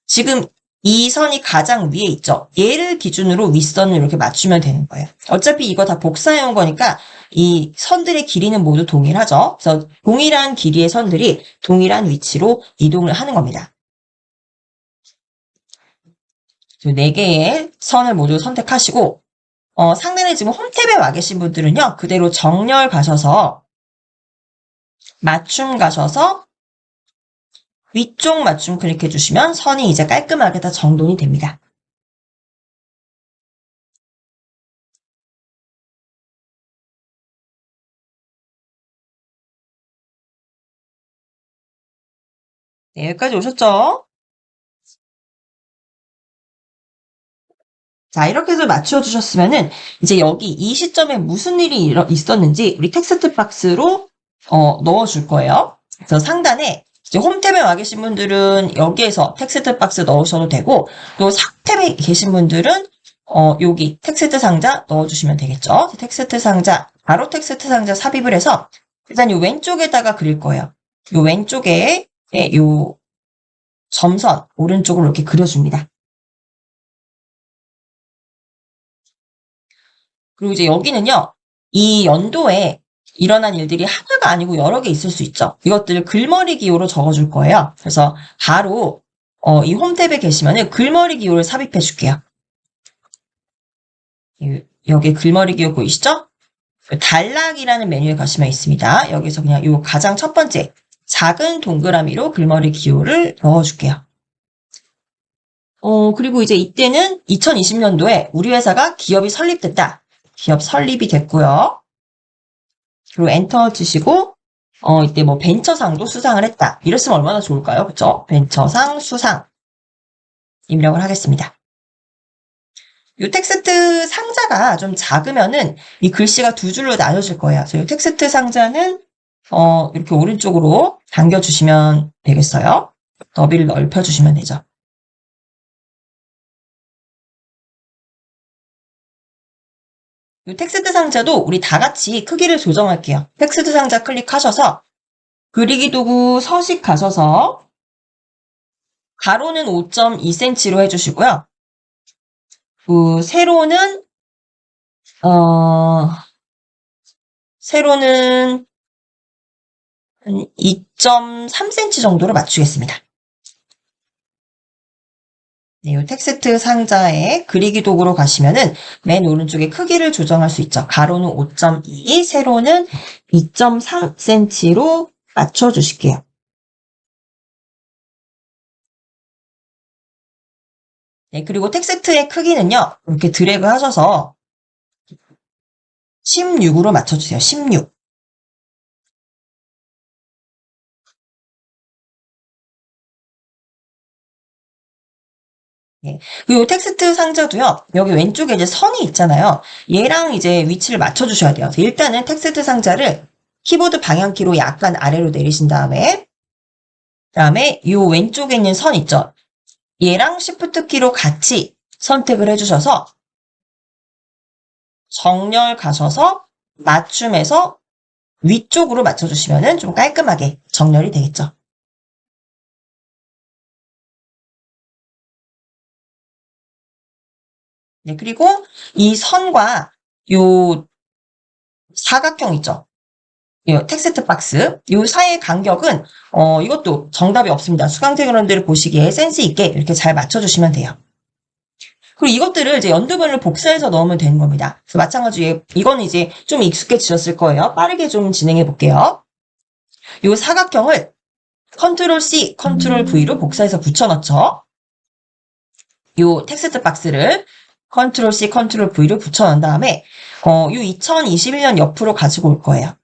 지금 이 선이 가장 위에 있죠. 얘를 기준으로 윗선을 이렇게 맞추면 되는 거예요. 어차피 이거 다 복사해 온 거니까 이 선들의 길이는 모두 동일하죠. 그래서 동일한 길이의 선들이 동일한 위치로 이동을 하는 겁니다. 네 개의 선을 모두 선택하시고, 상단에 지금 홈탭에 와 계신 분들은요, 그대로 정렬 가셔서, 맞춤 가셔서, 위쪽 맞춤 클릭해 주시면 선이 이제 깔끔하게 다 정돈이 됩니다. 네, 여기까지 오셨죠? 자, 이렇게 해서 맞춰주셨으면은, 이제 여기 이 시점에 무슨 일이 있었는지 우리 텍스트 박스로, 넣어줄 거예요. 그래서 상단에, 이제 홈탭에 와 계신 분들은 여기에서 텍스트 박스 넣으셔도 되고, 또 상탭에 계신 분들은, 여기 텍스트 상자 넣어주시면 되겠죠. 텍스트 상자, 바로 텍스트 상자 삽입을 해서, 일단 이 왼쪽에다가 그릴 거예요. 이 왼쪽에, 요 점선, 오른쪽으로 이렇게 그려줍니다. 그리고 이제 여기는요, 이 연도에 일어난 일들이 하나가 아니고 여러 개 있을 수 있죠. 이것들을 글머리 기호로 적어줄 거예요. 그래서 바로 이 홈탭에 계시면은 글머리 기호를 삽입해 줄게요. 여기 글머리 기호 보이시죠? 단락이라는 메뉴에 가시면 있습니다. 여기서 그냥 이 가장 첫 번째 작은 동그라미로 글머리 기호를 넣어줄게요. 그리고 이제 이때는 2020년도에 우리 회사가 기업이 설립됐다. 기업 설립이 됐고요. 그리고 엔터 치시고 이때 뭐 벤처상도 수상을 했다. 이랬으면 얼마나 좋을까요? 그쵸? 벤처상 수상 입력을 하겠습니다. 이 텍스트 상자가 좀 작으면은 이 글씨가 두 줄로 나눠질 거예요. 그래서 이 텍스트 상자는 이렇게 오른쪽으로 당겨주시면 되겠어요. 너비를 넓혀주시면 되죠. 이 텍스트 상자도 우리 다 같이 크기를 조정할게요. 텍스트 상자 클릭하셔서 그리기 도구 서식 가셔서 가로는 5.2cm로 해주시고요. 그 세로는 한 2.3cm 정도로 맞추겠습니다. 네, 이 텍스트 상자에 그리기 도구로 가시면은 맨 오른쪽에 크기를 조정할 수 있죠. 가로는 5.2, 세로는 2.3cm로 맞춰주실게요. 네, 그리고 텍스트의 크기는요, 이렇게 드래그 하셔서 16으로 맞춰주세요. 16. 네. 그리고 텍스트 상자도요, 여기 왼쪽에 이제 선이 있잖아요. 얘랑 이제 위치를 맞춰주셔야 돼요. 일단은 텍스트 상자를 키보드 방향키로 약간 아래로 내리신 다음에 이 왼쪽에 있는 선 있죠. 얘랑 Shift 키로 같이 선택을 해주셔서 정렬 가셔서 맞춤해서 위쪽으로 맞춰주시면 좀 깔끔하게 정렬이 되겠죠. 네, 그리고 이 선과 요 사각형 있죠. 이 텍스트 박스 요 사이의 간격은 이것도 정답이 없습니다. 수강생분들을 보시기에 센스 있게 이렇게 잘 맞춰주시면 돼요. 그리고 이것들을 이제 연도별로 복사해서 넣으면 되는 겁니다. 그래서 마찬가지로 이건 이제 좀 익숙해지셨을 거예요. 빠르게 좀 진행해 볼게요. 요 사각형을 컨트롤 C, 컨트롤 V로 복사해서 붙여넣죠. 요 텍스트 박스를 컨트롤 C, 컨트롤 V로 붙여넣은 다음에 요 2021년 옆으로 가지고 올 거예요.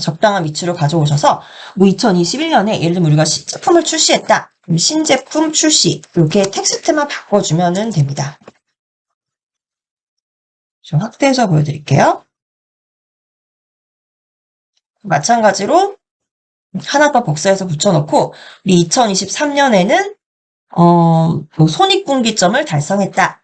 적당한 위치로 가져오셔서 뭐 2021년에 예를 들면 우리가 신제품을 출시했다. 그럼 신제품 출시 이렇게 텍스트만 바꿔주면 됩니다. 좀 확대해서 보여드릴게요. 마찬가지로 하나 더 복사해서 붙여놓고 우리 2023년에는 뭐 손익분기점을 달성했다.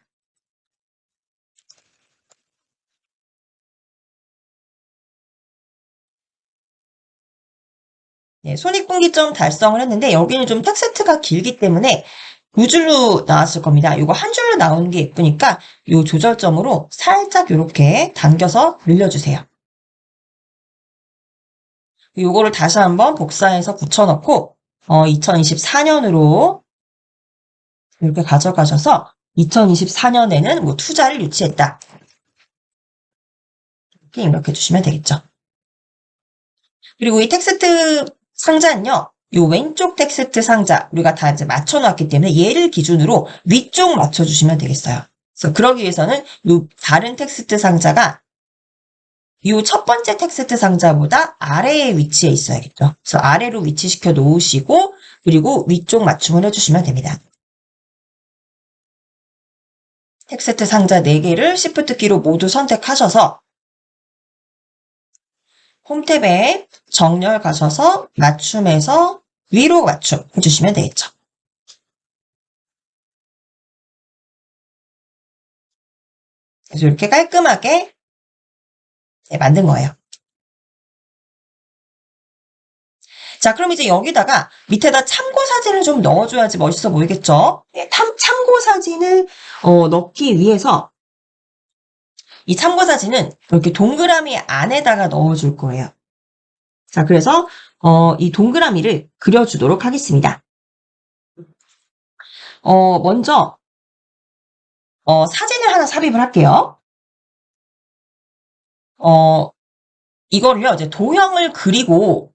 네, 손익분기점 달성을 했는데 여기는 좀 텍스트가 길기 때문에 두 줄로 나왔을 겁니다. 이거 한 줄로 나오는 게 예쁘니까 이 조절점으로 살짝 이렇게 당겨서 늘려주세요. 이거를 다시 한번 복사해서 붙여넣고 2024년으로 이렇게 가져가셔서 2024년에는 뭐 투자를 유치했다. 이렇게 입력해 주시면 되겠죠. 그리고 이 텍스트 상자는요, 요 왼쪽 텍스트 상자 우리가 다 이제 맞춰놨기 때문에 얘를 기준으로 위쪽 맞춰주시면 되겠어요. 그래서 그러기 위해서는 요 다른 텍스트 상자가 요 첫 번째 텍스트 상자보다 아래에 위치해 있어야겠죠. 그래서 아래로 위치시켜 놓으시고 그리고 위쪽 맞춤을 해주시면 됩니다. 텍스트 상자 4개를 Shift 키로 모두 선택하셔서 홈 탭에 정렬 가셔서 맞춤에서 위로 맞춤 해주시면 되겠죠. 그래서 이렇게 깔끔하게 만든 거예요. 자, 그럼 이제 여기다가 밑에다 참고 사진을 좀 넣어줘야지 멋있어 보이겠죠? 네, 참고 사진을 넣기 위해서 이 참고 사진은 이렇게 동그라미 안에다가 넣어줄 거예요. 자, 그래서 이 동그라미를 그려주도록 하겠습니다. 먼저 사진을 하나 삽입을 할게요. 이거를요, 이제 도형을 그리고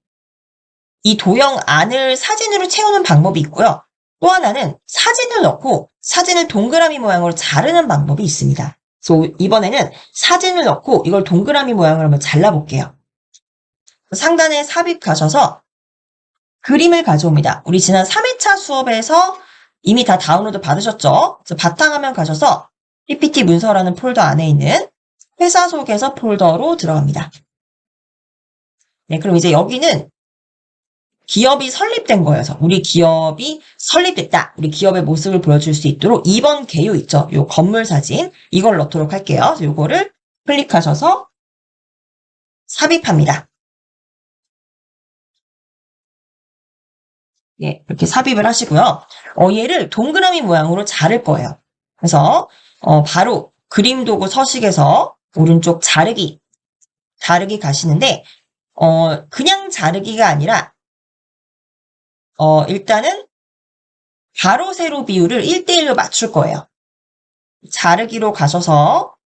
이 도형 안을 사진으로 채우는 방법이 있고요. 또 하나는 사진을 넣고 사진을 동그라미 모양으로 자르는 방법이 있습니다. 그래서 이번에는 사진을 넣고 이걸 동그라미 모양으로 한번 잘라볼게요. 상단에 삽입하셔서 그림을 가져옵니다. 우리 지난 3회차 수업에서 이미 다 다운로드 받으셨죠? 그래서 바탕화면 가셔서 PPT 문서라는 폴더 안에 있는 회사 소개서 폴더로 들어갑니다. 네, 그럼 이제 여기는 기업이 설립된 거여서 우리 기업이 설립됐다. 우리 기업의 모습을 보여줄 수 있도록 2번 개요 있죠? 요 건물 사진 이걸 넣도록 할게요. 그래서 요거를 클릭하셔서 삽입합니다. 예, 이렇게 삽입을 하시고요. 얘를 동그라미 모양으로 자를 거예요. 그래서 바로 그림 도구 서식에서 오른쪽 자르기 가시는데 그냥 자르기가 아니라 일단은 가로 세로 비율을 1대1로 맞출 거예요. 자르기로 가셔서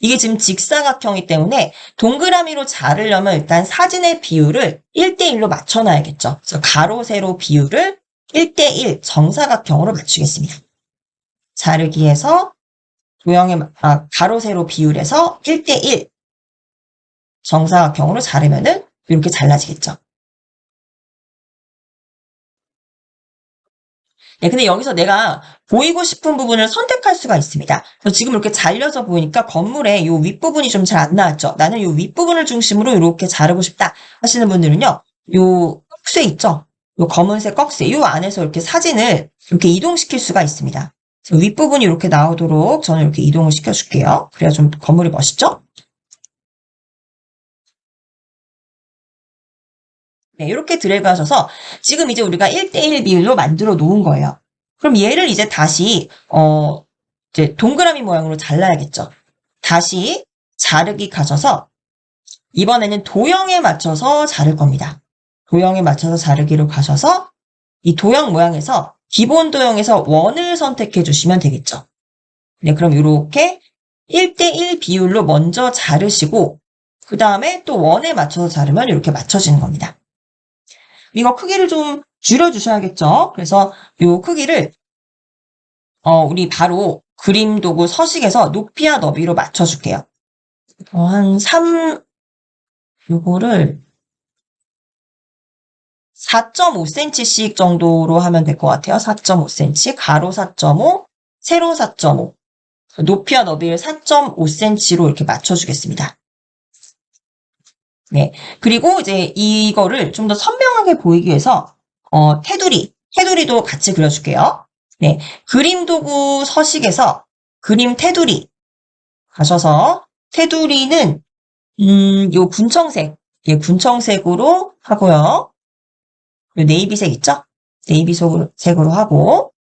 이게 지금 직사각형이기 때문에 동그라미로 자르려면 일단 사진의 비율을 1대1로 맞춰놔야겠죠. 그래서 가로 세로 비율을 1대1 정사각형으로 맞추겠습니다. 자르기에서 가로 세로 비율에서 1대1 정사각형으로 자르면은 이렇게 잘라지겠죠. 네, 근데 여기서 내가 보이고 싶은 부분을 선택할 수가 있습니다. 그래서 지금 이렇게 잘려서 보이니까 건물의 이 윗부분이 좀 잘 안 나왔죠. 나는 이 윗부분을 중심으로 이렇게 자르고 싶다 하시는 분들은요. 요 꺽쇠 있죠? 요 검은색 꺽쇠, 요 안에서 이렇게 사진을 이렇게 이동시킬 수가 있습니다. 윗부분이 이렇게 나오도록 저는 이렇게 이동을 시켜줄게요. 그래야 좀 건물이 멋있죠? 네, 이렇게 드래그 하셔서 지금 이제 우리가 1대1 비율로 만들어 놓은 거예요. 그럼 얘를 이제 다시 이제 동그라미 모양으로 잘라야겠죠. 다시 자르기 가셔서 이번에는 도형에 맞춰서 자를 겁니다. 도형에 맞춰서 자르기로 가셔서 이 도형 모양에서 기본 도형에서 원을 선택해 주시면 되겠죠. 네, 그럼 이렇게 1대1 비율로 먼저 자르시고 그 다음에 또 원에 맞춰서 자르면 이렇게 맞춰지는 겁니다. 이거 크기를 좀 줄여주셔야겠죠. 그래서 이 크기를 우리 바로 그림 도구 서식에서 높이와 너비로 맞춰줄게요. 한 3, 요거를 4.5cm씩 정도로 하면 될 것 같아요. 4.5cm, 가로 4.5, 세로 4.5. 높이와 너비를 4.5cm로 이렇게 맞춰주겠습니다. 네. 그리고 이제 이거를 좀 더 선명하게 보이기 위해서, 테두리도 같이 그려줄게요. 네. 그림 도구 서식에서 그림 테두리 가셔서, 테두리는, 요 군청색, 예, 군청색으로 하고요. 요 네이비색 있죠? 네이비색으로 하고,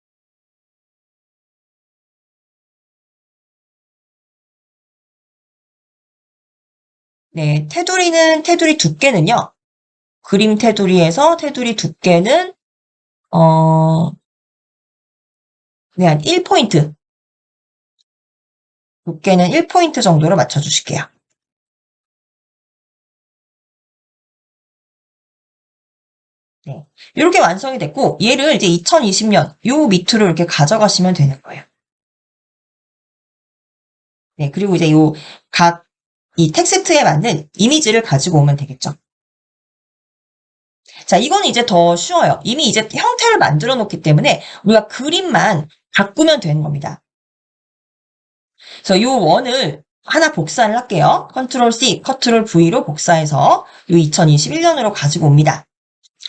네. 테두리 두께는요. 그림 테두리에서 테두리 두께는, 네, 한 1포인트. 두께는 1포인트 정도로 맞춰주실게요. 네. 이렇게 완성이 됐고, 얘를 이제 2020년 요 밑으로 이렇게 가져가시면 되는 거예요. 네. 그리고 이제 이 텍스트에 맞는 이미지를 가지고 오면 되겠죠. 자, 이거는 이제 더 쉬워요. 이미 이제 형태를 만들어 놓기 때문에 우리가 그림만 바꾸면 되는 겁니다. 그래서 요 원을 하나 복사를 할게요. 컨트롤 C, 컨트롤 V로 복사해서 요 2021년으로 가지고 옵니다.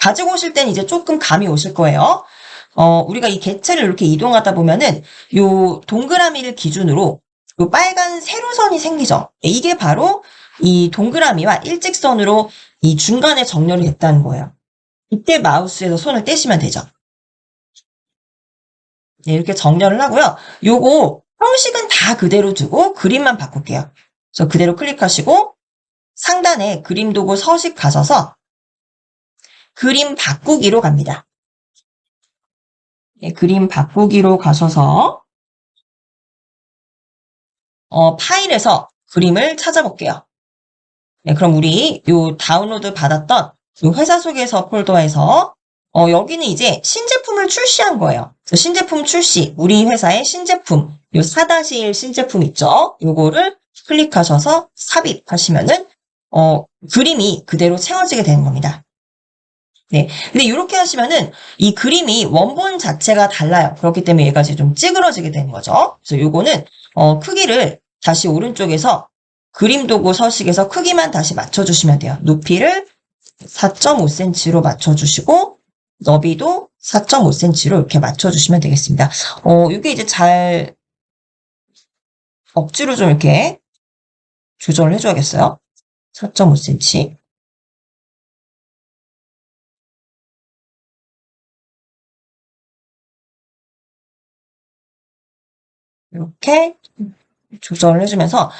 가지고 오실 때는 이제 조금 감이 오실 거예요. 우리가 이 객체를 이렇게 이동하다 보면은 요 동그라미를 기준으로 요 빨간 세로선이 생기죠. 이게 바로 이 동그라미와 일직선으로 이 중간에 정렬이 됐다는 거예요. 이때 마우스에서 손을 떼시면 되죠. 네, 이렇게 정렬을 하고요. 요거 형식은 다 그대로 두고 그림만 바꿀게요. 그래서 그대로 클릭하시고 상단에 그림 도구 서식 가셔서 그림 바꾸기로 갑니다. 네, 그림 바꾸기로 가셔서 파일에서 그림을 찾아볼게요. 네, 그럼 우리 요 다운로드 받았던 요 회사 소개서 폴더에서 여기는 이제 신제품을 출시한 거예요. 그래서 신제품 출시, 우리 회사의 신제품, 요 4-1 신제품 있죠? 요거를 클릭하셔서 삽입하시면은 그림이 그대로 채워지게 되는 겁니다. 네. 근데 이렇게 하시면은 이 그림이 원본 자체가 달라요. 그렇기 때문에 얘가 이제 좀 찌그러지게 되는 거죠. 그래서 요거는 크기를 다시 오른쪽에서 그림 도구 서식에서 크기만 다시 맞춰주시면 돼요. 높이를 4.5cm로 맞춰주시고 너비도 4.5cm로 이렇게 맞춰주시면 되겠습니다. 이게 이제 잘 억지로 좀 이렇게 조절을 해줘야겠어요. 4.5cm. 이렇게 조절을 해주면서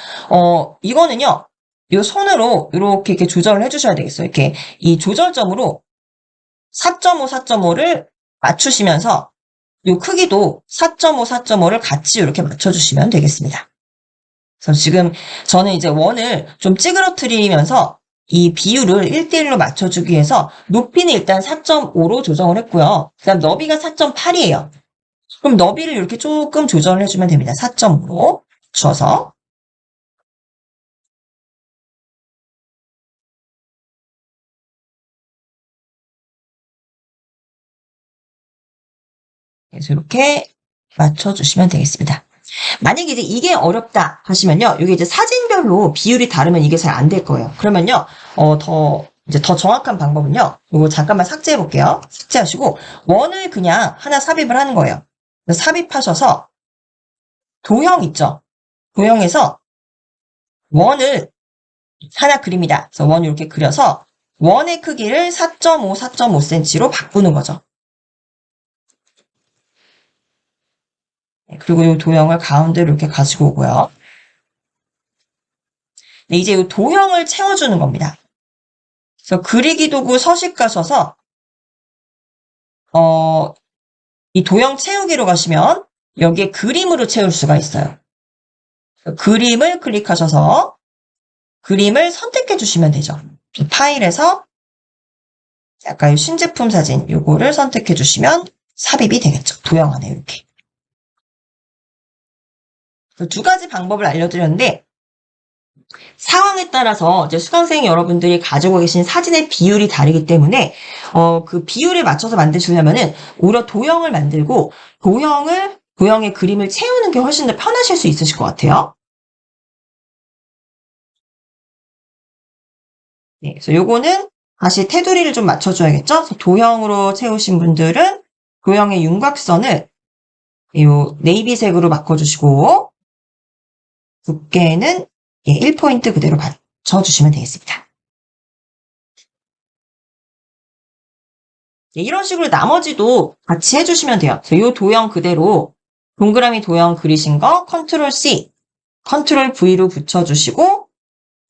이거는요. 이 손으로 이렇게 조절을 해주셔야 되겠어요. 이렇게 이 조절점으로 4.5, 4.5를 맞추시면서 이 크기도 4.5, 4.5를 같이 이렇게 맞춰주시면 되겠습니다. 그래서 지금 저는 이제 원을 좀 찌그러뜨리면서 이 비율을 1대1로 맞춰주기 위해서 높이는 일단 4.5로 조정을 했고요. 그 다음 너비가 4.8이에요. 그럼 너비를 이렇게 조금 조정을 해주면 됩니다. 4.5로 맞춰서. 그래서 이렇게 맞춰주시면 되겠습니다. 만약에 이제 이게 어렵다 하시면요. 여기 이제 사진별로 비율이 다르면 이게 잘 안 될 거예요. 그러면요. 더 정확한 방법은요. 이거 잠깐만 삭제해 볼게요. 삭제하시고 원을 그냥 하나 삽입을 하는 거예요. 삽입하셔서 도형 있죠? 도형에서 원을 하나 그립니다. 그래서 원 이렇게 그려서 원의 크기를 4.5, 4.5cm로 바꾸는 거죠. 그리고 이 도형을 가운데로 이렇게 가지고 오고요. 네, 이제 이 도형을 채워주는 겁니다. 그래서 그리기 도구 서식 가셔서 이 도형 채우기로 가시면 여기에 그림으로 채울 수가 있어요. 그림을 클릭하셔서 그림을 선택해 주시면 되죠. 파일에서 아까 이 신제품 사진 요거를 선택해 주시면 삽입이 되겠죠. 도형 안에 이렇게. 두 가지 방법을 알려드렸는데 상황에 따라서 이제 수강생 여러분들이 가지고 계신 사진의 비율이 다르기 때문에 그 비율에 맞춰서 만드시려면은 오히려 도형을 만들고 도형의 그림을 채우는 게 훨씬 더 편하실 수 있으실 것 같아요. 네, 그래서 요거는 다시 테두리를 좀 맞춰줘야겠죠? 그래서 도형으로 채우신 분들은 도형의 윤곽선을 요 네이비색으로 바꿔주시고 두께는 1포인트 그대로 맞춰주시면 되겠습니다. 네, 이런 식으로 나머지도 같이 해주시면 돼요. 그래서 이 도형 그대로 동그라미 도형 그리신 거 컨트롤 C, 컨트롤 V로 붙여주시고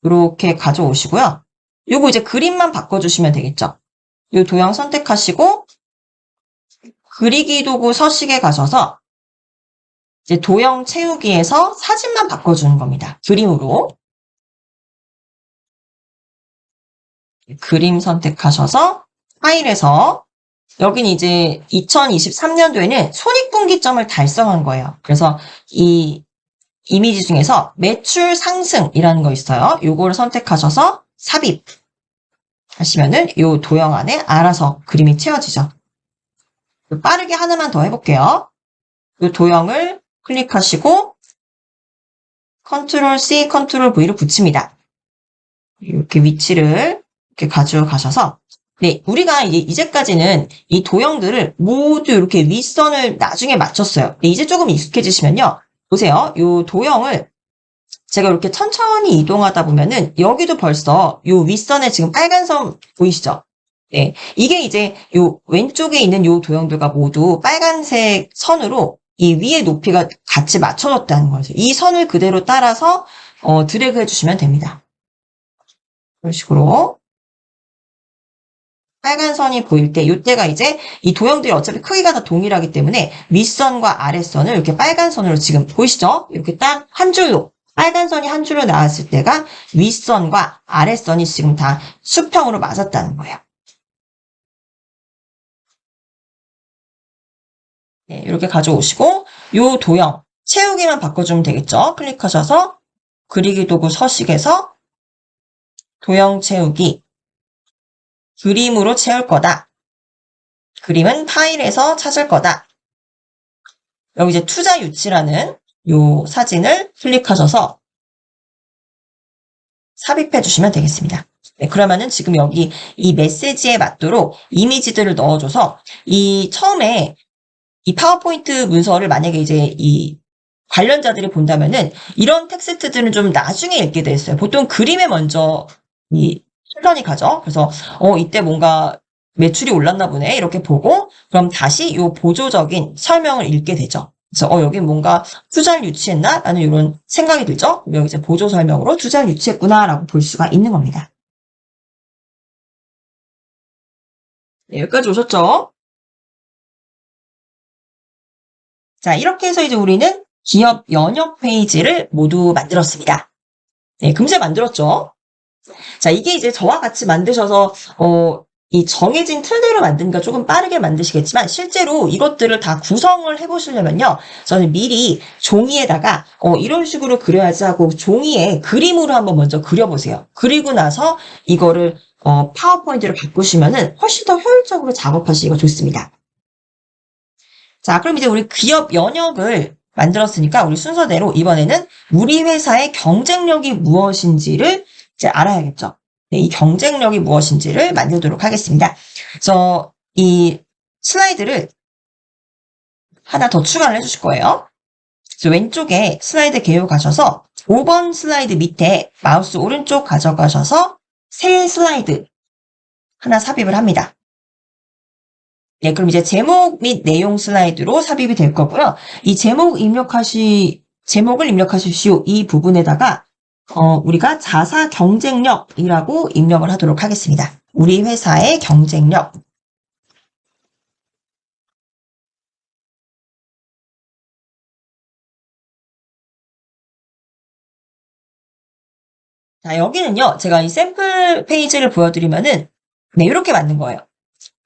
이렇게 가져오시고요. 요거 이제 그림만 바꿔주시면 되겠죠. 이 도형 선택하시고 그리기 도구 서식에 가셔서 이제 도형 채우기에서 사진만 바꿔주는 겁니다. 그림으로. 그림 선택하셔서 파일에서 여긴 이제 2023년도에는 손익분기점을 달성한 거예요. 그래서 이 이미지 중에서 매출 상승이라는 거 있어요. 요거를 선택하셔서 삽입 하시면은 요 도형 안에 알아서 그림이 채워지죠. 빠르게 하나만 더 해볼게요. 요 도형을 클릭하시고 컨트롤 C, 컨트롤 V로 붙입니다. 이렇게 위치를 이렇게 가져가셔서 네, 우리가 이제까지는 이 도형들을 모두 이렇게 윗선을 나중에 맞췄어요. 네, 이제 조금 익숙해지시면요. 보세요. 요 도형을 제가 이렇게 천천히 이동하다 보면은 여기도 벌써 요 윗선에 지금 빨간 선 보이시죠? 네, 이게 이제 요 왼쪽에 있는 요 도형들과 모두 빨간색 선으로 이 위의 높이가 같이 맞춰졌다는 거죠. 이 선을 그대로 따라서 드래그 해주시면 됩니다. 이런 식으로 빨간 선이 보일 때 이때가 이제 이 도형들이 어차피 크기가 다 동일하기 때문에 윗선과 아랫선을 이렇게 빨간 선으로 지금 보이시죠? 이렇게 딱 한 줄로 빨간 선이 한 줄로 나왔을 때가 윗선과 아랫선이 지금 다 수평으로 맞았다는 거예요. 네, 이렇게 가져오시고 이 도형 채우기만 바꿔주면 되겠죠? 클릭하셔서 그리기 도구 서식에서 도형 채우기 그림으로 채울 거다. 그림은 파일에서 찾을 거다. 여기 이제 투자 유치라는 요 사진을 클릭하셔서 삽입해 주시면 되겠습니다. 네, 그러면은 지금 여기 이 메시지에 맞도록 이미지들을 넣어줘서 이 처음에 이 파워포인트 문서를 만약에 이제 이 관련자들이 본다면은 이런 텍스트들은 좀 나중에 읽게 돼 있어요. 보통 그림에 먼저 이 시선이 가죠. 그래서 이때 뭔가 매출이 올랐나 보네 이렇게 보고 그럼 다시 요 보조적인 설명을 읽게 되죠. 그래서 여기 뭔가 투자를 유치했나? 라는 이런 생각이 들죠. 여기 이제 보조 설명으로 투자를 유치했구나 라고 볼 수가 있는 겁니다. 네, 여기까지 오셨죠? 자, 이렇게 해서 이제 우리는 기업 연역 페이지를 모두 만들었습니다. 네, 금세 만들었죠? 자, 이게 이제 저와 같이 만드셔서, 이 정해진 틀대로 만드니까 조금 빠르게 만드시겠지만, 실제로 이것들을 다 구성을 해보시려면요, 저는 미리 종이에다가, 이런 식으로 그려야지 하고, 종이에 그림으로 한번 먼저 그려보세요. 그리고 나서 이거를, 파워포인트로 바꾸시면은 훨씬 더 효율적으로 작업하시기가 좋습니다. 자, 그럼 이제 우리 기업 연역을 만들었으니까 우리 순서대로 이번에는 우리 회사의 경쟁력이 무엇인지를 이제 알아야겠죠. 네, 이 경쟁력이 무엇인지를 만들도록 하겠습니다. 그래서 이 슬라이드를 하나 더 추가를 해주실 거예요. 그래서 왼쪽에 슬라이드 개요 가셔서 5번 슬라이드 밑에 마우스 오른쪽 가져가셔서 새 슬라이드 하나 삽입을 합니다. 네, 그럼 이제 제목 및 내용 슬라이드로 삽입이 될 거고요. 이 제목을 입력하십시오. 이 부분에다가 우리가 자사 경쟁력이라고 입력을 하도록 하겠습니다. 우리 회사의 경쟁력. 자, 여기는요, 제가 이 샘플 페이지를 보여드리면은, 네, 이렇게 만든 거예요.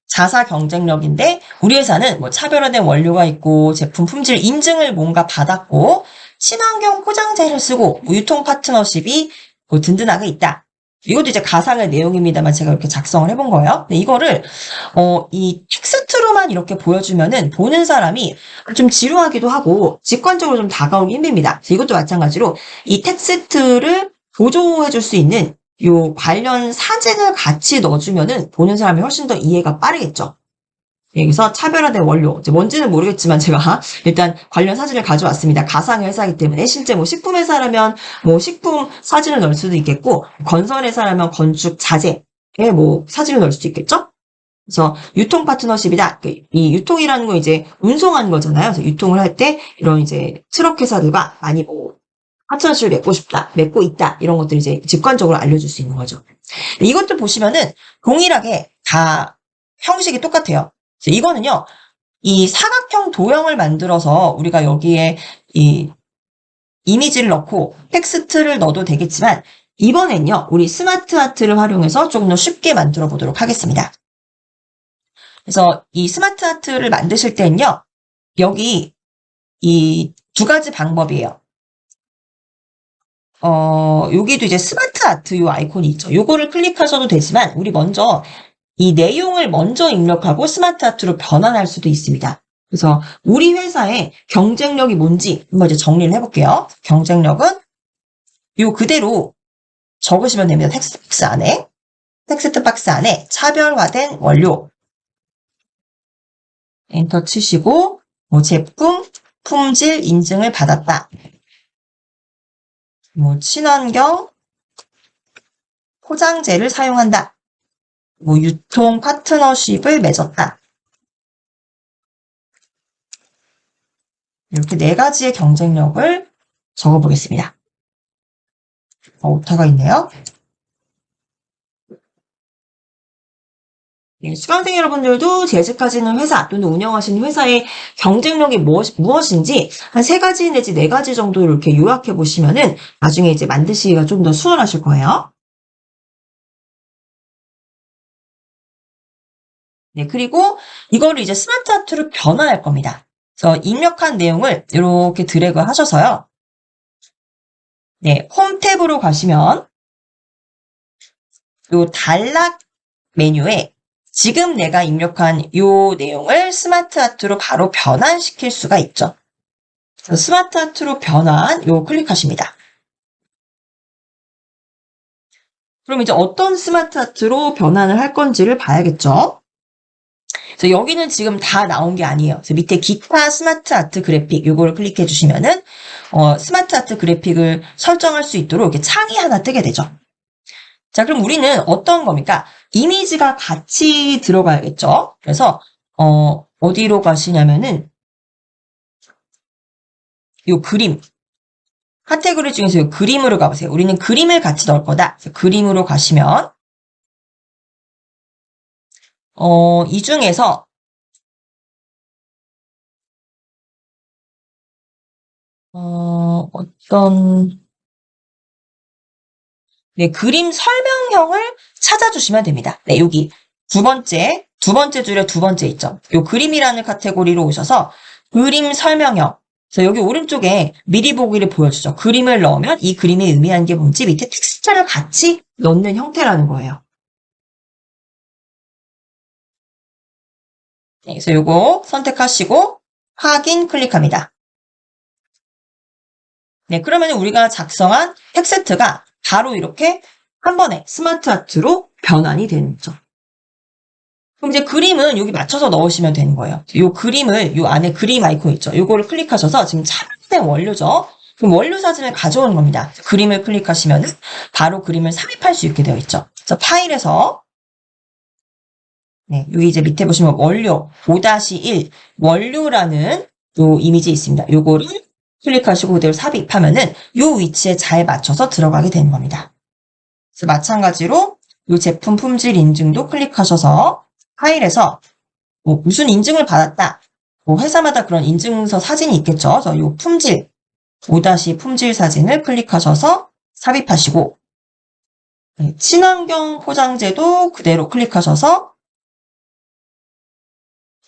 자사 경쟁력인데, 우리 회사는 뭐 차별화된 원료가 있고, 제품 품질 인증을 뭔가 받았고, 친환경 포장재를 쓰고, 뭐 유통 파트너십이 뭐 든든하게 있다. 이것도 이제 가상의 내용입니다만 제가 이렇게 작성을 해본 거예요. 근데 이거를, 이 텍스트로만 이렇게 보여주면은 보는 사람이 좀 지루하기도 하고, 직관적으로 좀 다가오기 힘듭니다. 이것도 마찬가지로 이 텍스트를 보조해줄 수 있는 요 관련 사진을 같이 넣어주면은 보는 사람이 훨씬 더 이해가 빠르겠죠. 여기서 차별화된 원료, 이제 뭔지는 모르겠지만 제가 일단 관련 사진을 가져왔습니다. 가상의 회사이기 때문에 실제 뭐 식품 회사라면 뭐 식품 사진을 넣을 수도 있겠고 건설 회사라면 건축 자재에 뭐 사진을 넣을 수도 있겠죠. 그래서 유통 파트너십이다. 이 유통이라는 거 이제 운송하는 거잖아요. 그래서 유통을 할 때 이런 이제 트럭 회사들과 많이 뭐 파트너십을 맺고 있다. 이런 것들을 이제 직관적으로 알려줄 수 있는 거죠. 이것도 보시면은 동일하게 다 형식이 똑같아요. 이거는요, 이 사각형 도형을 만들어서 우리가 여기에 이 이미지를 넣고 텍스트를 넣어도 되겠지만 이번엔요, 우리 스마트 아트를 활용해서 조금 더 쉽게 만들어 보도록 하겠습니다. 그래서 이 스마트 아트를 만드실 때는요, 여기 이 두 가지 방법이에요. 여기도 이제 스마트 아트 요 아이콘이 있죠. 요거를 클릭하셔도 되지만 우리 먼저 이 내용을 먼저 입력하고 스마트 아트로 변환할 수도 있습니다. 그래서 우리 회사의 경쟁력이 뭔지 한번 이제 정리를 해볼게요. 경쟁력은 요 그대로 적으시면 됩니다. 텍스트 박스 안에 차별화된 원료 엔터 치시고 뭐 제품 품질 인증을 받았다. 뭐 친환경 포장재를 사용한다. 뭐 유통 파트너십을 맺었다. 이렇게 네 가지의 경쟁력을 적어보겠습니다. 오타가 있네요. 네, 수강생 여러분들도 재직하시는 회사 또는 운영하시는 회사의 경쟁력이 무엇인지 한 3가지 내지 4가지 정도 이렇게 요약해 보시면은 나중에 이제 만드시기가 좀 더 수월하실 거예요. 네, 그리고 이거를 이제 스마트 아트로 변환할 겁니다. 그래서 입력한 내용을 이렇게 드래그 하셔서요. 네, 홈 탭으로 가시면 요 단락 메뉴에 지금 내가 입력한 요 내용을 스마트 아트로 바로 변환시킬 수가 있죠. 스마트 아트로 변환 요 클릭하십니다. 그럼 이제 어떤 스마트 아트로 변환을 할 건지를 봐야겠죠. 그래서 여기는 지금 다 나온 게 아니에요. 그래서 밑에 기타 스마트 아트 그래픽 요거를 클릭해 주시면은 스마트 아트 그래픽을 설정할 수 있도록 이렇게 창이 하나 뜨게 되죠. 자, 그럼 우리는 어떤 겁니까? 이미지가 같이 들어가야겠죠. 그래서 어디로 가시냐면은 요 그림 카테고리 중에서 요 그림으로 가보세요. 우리는 그림을 같이 넣을 거다. 그래서 그림으로 가시면 이 중에서 어떤 네, 그림 설명형을 찾아주시면 됩니다. 네, 여기 두 번째 줄에 두 번째 있죠. 요 그림이라는 카테고리로 오셔서 그림 설명형. 그래서 여기 오른쪽에 미리 보기를 보여주죠. 그림을 넣으면 이 그림이 의미하는 게 뭔지 밑에 텍스트를 같이 넣는 형태라는 거예요. 네, 그래서 요거 선택하시고 확인 클릭합니다. 네, 그러면 우리가 작성한 텍스트가 바로 이렇게 한 번에 스마트 아트로 변환이 되는 거죠. 그럼 이제 그림은 여기 맞춰서 넣으시면 되는 거예요. 이 그림을, 이 안에 그림 아이콘 있죠. 요거를 클릭하셔서 지금 촬영된 원료죠. 그럼 원료 사진을 가져오는 겁니다. 그림을 클릭하시면 바로 그림을 삽입할 수 있게 되어 있죠. 그래서 파일에서 네, 여기 이제 밑에 보시면 원료 5-1 원료라는 요 이미지 있습니다. 요거를 클릭하시고 그대로 삽입하면은 요 위치에 잘 맞춰서 들어가게 되는 겁니다. 그래서 마찬가지로 요 제품 품질 인증도 클릭하셔서 파일에서 뭐 무슨 인증을 받았다. 뭐 회사마다 그런 인증서 사진이 있겠죠. 그래서 요 품질 5- 품질 사진을 클릭하셔서 삽입하시고 네, 친환경 포장재도 그대로 클릭하셔서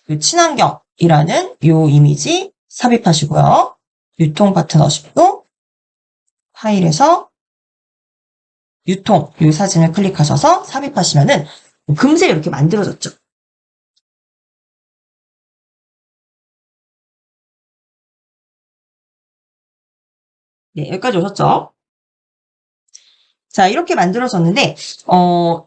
그 친환경이라는 요 이미지 삽입하시고요. 유통 파트너십도 파일에서 유통 요 사진을 클릭하셔서 삽입하시면은 금세 이렇게 만들어졌죠. 네, 여기까지 오셨죠? 자, 이렇게 만들어졌는데,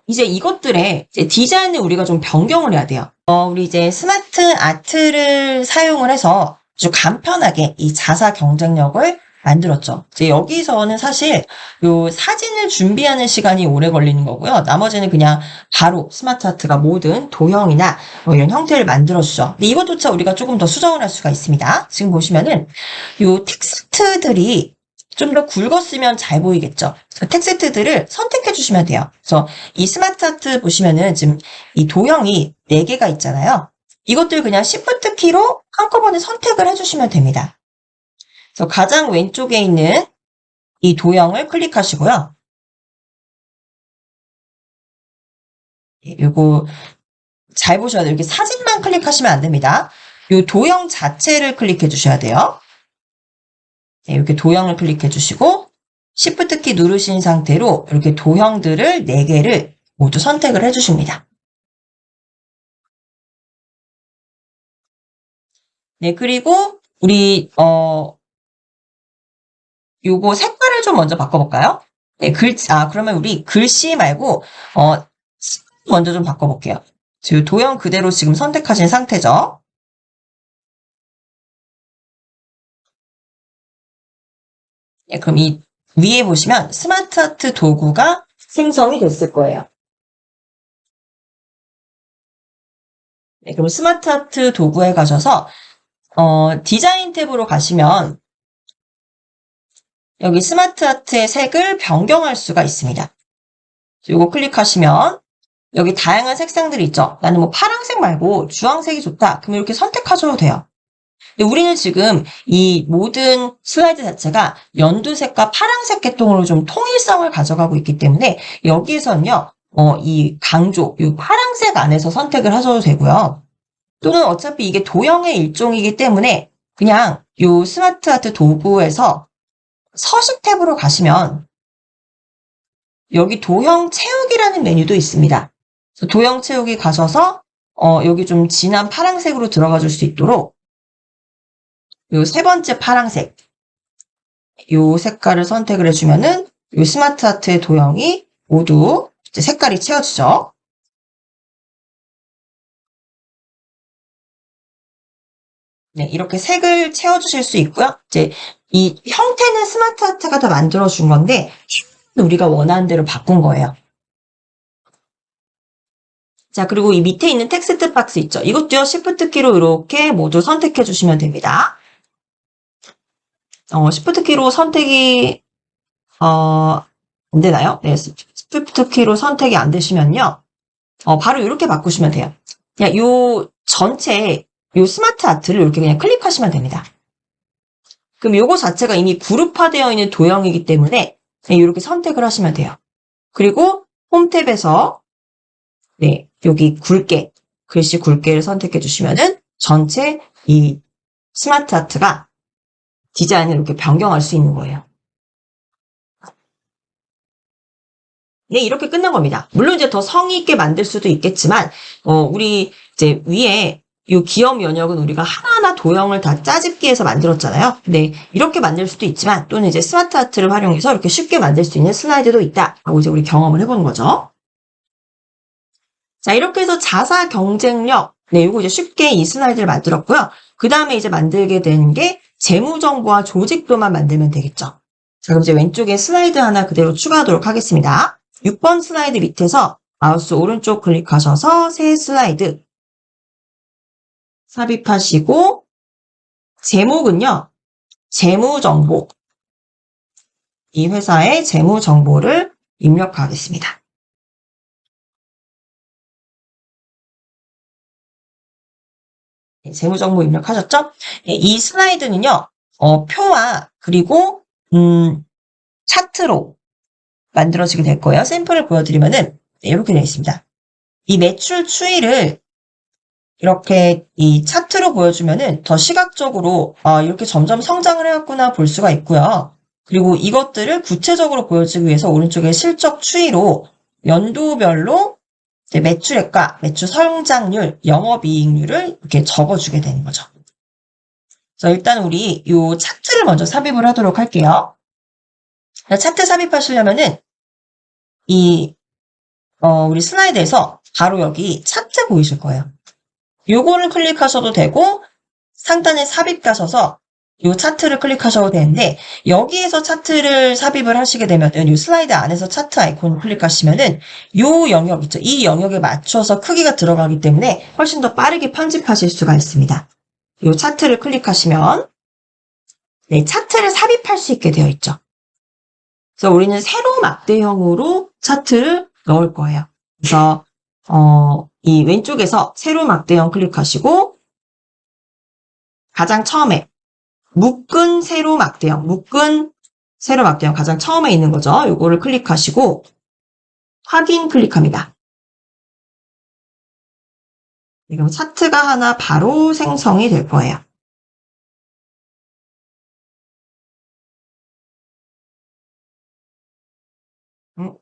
이제 이것들의 이제 디자인을 우리가 좀 변경을 해야 돼요. 우리 이제 스마트 아트를 사용을 해서 아주 간편하게 이 자사 경쟁력을 만들었죠. 이제 여기서는 사실 요 사진을 준비하는 시간이 오래 걸리는 거고요. 나머지는 그냥 바로 스마트 아트가 모든 도형이나 뭐 이런 형태를 만들어주죠. 근데 이것조차 우리가 조금 더 수정을 할 수가 있습니다. 지금 보시면은 요 텍스트들이 좀 더 굵었으면 잘 보이겠죠. 텍스트들을 선택해 주시면 돼요. 그래서 이 스마트 아트 보시면은 지금 이 도형이 4개가 있잖아요. 이것들 그냥 Shift 키로 한꺼번에 선택을 해주시면 됩니다. 그래서 가장 왼쪽에 있는 이 도형을 클릭하시고요. 요거 잘 보셔야 돼요. 이렇게 사진만 클릭하시면 안 됩니다. 요 도형 자체를 클릭해 주셔야 돼요. 네, 이렇게 도형을 클릭해 주시고 Shift 키 누르신 상태로 이렇게 도형들을 4개를 모두 선택을 해 주십니다. 네, 그리고 우리 요거 색깔을 좀 먼저 바꿔볼까요? 네, 그러면 우리 글씨 말고 먼저 좀 바꿔볼게요. 지금 도형 그대로 지금 선택하신 상태죠? 네, 그럼 이 위에 보시면 스마트 아트 도구가 생성이 됐을 거예요. 네, 그럼 스마트 아트 도구에 가셔서 디자인 탭으로 가시면 여기 스마트 아트의 색을 변경할 수가 있습니다. 이거 클릭하시면 여기 다양한 색상들이 있죠. 나는 뭐 파란색 말고 주황색이 좋다. 그럼 이렇게 선택하셔도 돼요. 근데 우리는 지금 이 모든 슬라이드 자체가 연두색과 파란색 계통으로 좀 통일성을 가져가고 있기 때문에 여기에서는요, 이 강조, 이 파란색 안에서 선택을 하셔도 되고요. 또는 어차피 이게 도형의 일종이기 때문에 그냥 이 스마트 아트 도구에서 서식 탭으로 가시면 여기 도형 채우기라는 메뉴도 있습니다. 도형 채우기 가셔서 여기 좀 진한 파란색으로 들어가 줄 수 있도록 요 3번째 파란색 요 색깔을 선택을 해주면은 요 스마트 아트의 도형이 모두 이제 색깔이 채워지죠. 네, 이렇게 색을 채워주실 수 있고요. 이제 이 형태는 스마트 아트가 다 만들어준 건데 우리가 원하는 대로 바꾼 거예요. 자, 그리고 이 밑에 있는 텍스트 박스 있죠. 이것도요, Shift 키로 이렇게 모두 선택해 주시면 됩니다. Shift 키로 선택이, 안 되나요? 네, Shift 키로 선택이 안 되시면요. 바로 이렇게 바꾸시면 돼요. 그냥 요 전체, 요 스마트 아트를 이렇게 그냥 클릭하시면 됩니다. 그럼 요거 자체가 이미 그룹화되어 있는 도형이기 때문에 그냥 이렇게 선택을 하시면 돼요. 그리고 홈 탭에서 네, 여기 굵게, 글씨 굵게를 선택해 주시면은 전체 이 스마트 아트가 디자인을 이렇게 변경할 수 있는 거예요. 네, 이렇게 끝난 겁니다. 물론 이제 더 성의 있게 만들 수도 있겠지만, 우리 이제 위에 이 기업 연역은 우리가 하나하나 도형을 다 짜집기해서 만들었잖아요. 근데 이렇게 만들 수도 있지만, 또는 이제 스마트 아트를 활용해서 이렇게 쉽게 만들 수 있는 슬라이드도 있다. 하고 이제 우리 경험을 해보는 거죠. 자, 이렇게 해서 자사 경쟁력. 네, 이거 이제 쉽게 이 슬라이드를 만들었고요. 그 다음에 이제 만들게 된 게 재무정보와 조직도만 만들면 되겠죠. 자, 그럼 이제 왼쪽에 슬라이드 하나 그대로 추가하도록 하겠습니다. 6번 슬라이드 밑에서 마우스 오른쪽 클릭하셔서 새 슬라이드 삽입하시고 제목은요. 재무정보. 이 회사의 재무정보를 입력하겠습니다. 네, 재무정보 입력하셨죠? 네, 이 슬라이드는요. 표와 그리고 차트로 만들어지게 될 거예요. 샘플을 보여드리면은 네, 이렇게 되어 있습니다. 이 매출 추이를 이렇게 이 차트로 보여주면은 더 시각적으로 이렇게 점점 성장을 해왔구나 볼 수가 있고요. 그리고 이것들을 구체적으로 보여주기 위해서 오른쪽에 실적 추이로 연도별로 이제 매출액과 매출 성장률, 영업이익률을 이렇게 적어주게 되는 거죠. 그래서 일단 우리 이 차트를 먼저 삽입을 하도록 할게요. 차트 삽입하시려면은 우리 슬라이드에서 바로 여기 차트 보이실 거예요. 요거를 클릭하셔도 되고 상단에 삽입 가셔서 요 차트를 클릭하셔도 되는데 여기에서 차트를 삽입을 하시게 되면은 요 슬라이드 안에서 차트 아이콘을 클릭하시면은 요 영역 있죠. 이 영역에 맞춰서 크기가 들어가기 때문에 훨씬 더 빠르게 편집하실 수가 있습니다. 요 차트를 클릭하시면 네, 차트를 삽입할 수 있게 되어 있죠. 그래서 우리는 세로 막대형으로 차트를 넣을 거예요. 그래서 이 왼쪽에서 세로 막대형 클릭하시고 가장 처음에 묶은 세로 막대형, 묶은 세로 막대형 가장 처음에 있는 거죠. 요거를 클릭하시고 확인 클릭합니다. 그럼 차트가 하나 바로 생성이 될 거예요.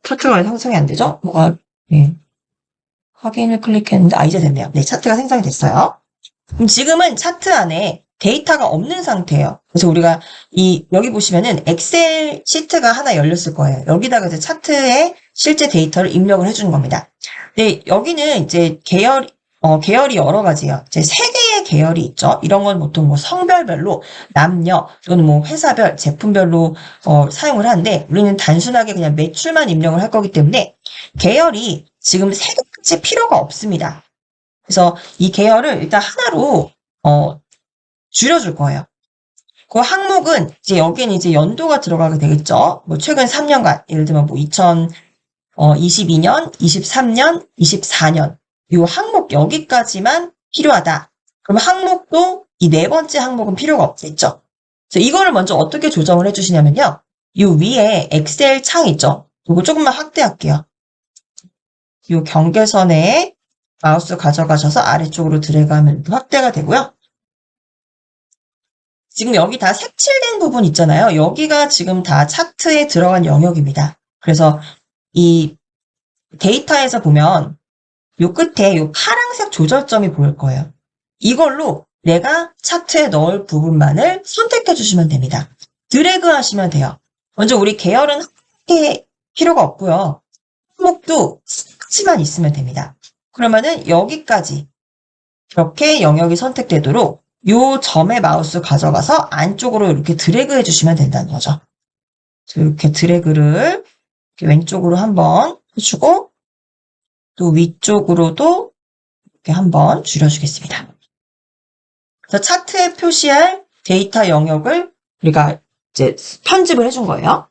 차트가 왜 생성이 안 되죠? 네. 확인을 클릭했는데, 이제 됐네요. 네, 차트가 생성이 됐어요. 그럼 지금은 차트 안에 데이터가 없는 상태예요. 그래서 우리가 여기 보시면은 엑셀 시트가 하나 열렸을 거예요. 여기다가 이제 차트에 실제 데이터를 입력을 해주는 겁니다. 네, 여기는 이제 계열이 여러 가지예요. 이제 세 개의 계열이 있죠. 이런 건 보통 뭐 성별별로, 남녀, 또는 뭐 회사별, 제품별로 사용을 하는데, 우리는 단순하게 그냥 매출만 입력을 할 거기 때문에 계열이 지금 세 개까지 필요가 없습니다. 그래서 이 계열을 일단 하나로 줄여줄 거예요. 그 항목은 이제 여기는 이제 연도가 들어가게 되겠죠. 뭐 최근 3년간 예를 들면 뭐 2022년, 23년, 24년 이 항목 여기까지만 필요하다. 그럼 항목도 이 네 번째 항목은 필요가 없겠죠. 그래서 이거를 먼저 어떻게 조정을 해주시냐면요. 이 위에 엑셀 창 있죠. 이거 조금만 확대할게요. 이 경계선에 마우스 가져가셔서 아래쪽으로 드래그하면 확대가 되고요. 지금 여기 다 색칠된 부분 있잖아요. 여기가 지금 다 차트에 들어간 영역입니다. 그래서 이 데이터에서 보면 요 끝에 요 파란색 조절점이 보일 거예요. 이걸로 내가 차트에 넣을 부분만을 선택해 주시면 됩니다. 드래그 하시면 돼요. 먼저 우리 계열은 필요가 없고요. 항목도 끝이만 있으면 됩니다. 그러면은 여기까지 이렇게 영역이 선택되도록 요 점에 마우스 가져가서 안쪽으로 이렇게 드래그 해주시면 된다는 거죠. 이렇게 드래그를 이렇게 왼쪽으로 한번 해주고 또 위쪽으로도 이렇게 한번 줄여주겠습니다. 그래서 차트에 표시할 데이터 영역을 우리가 이제 편집을 해준 거예요.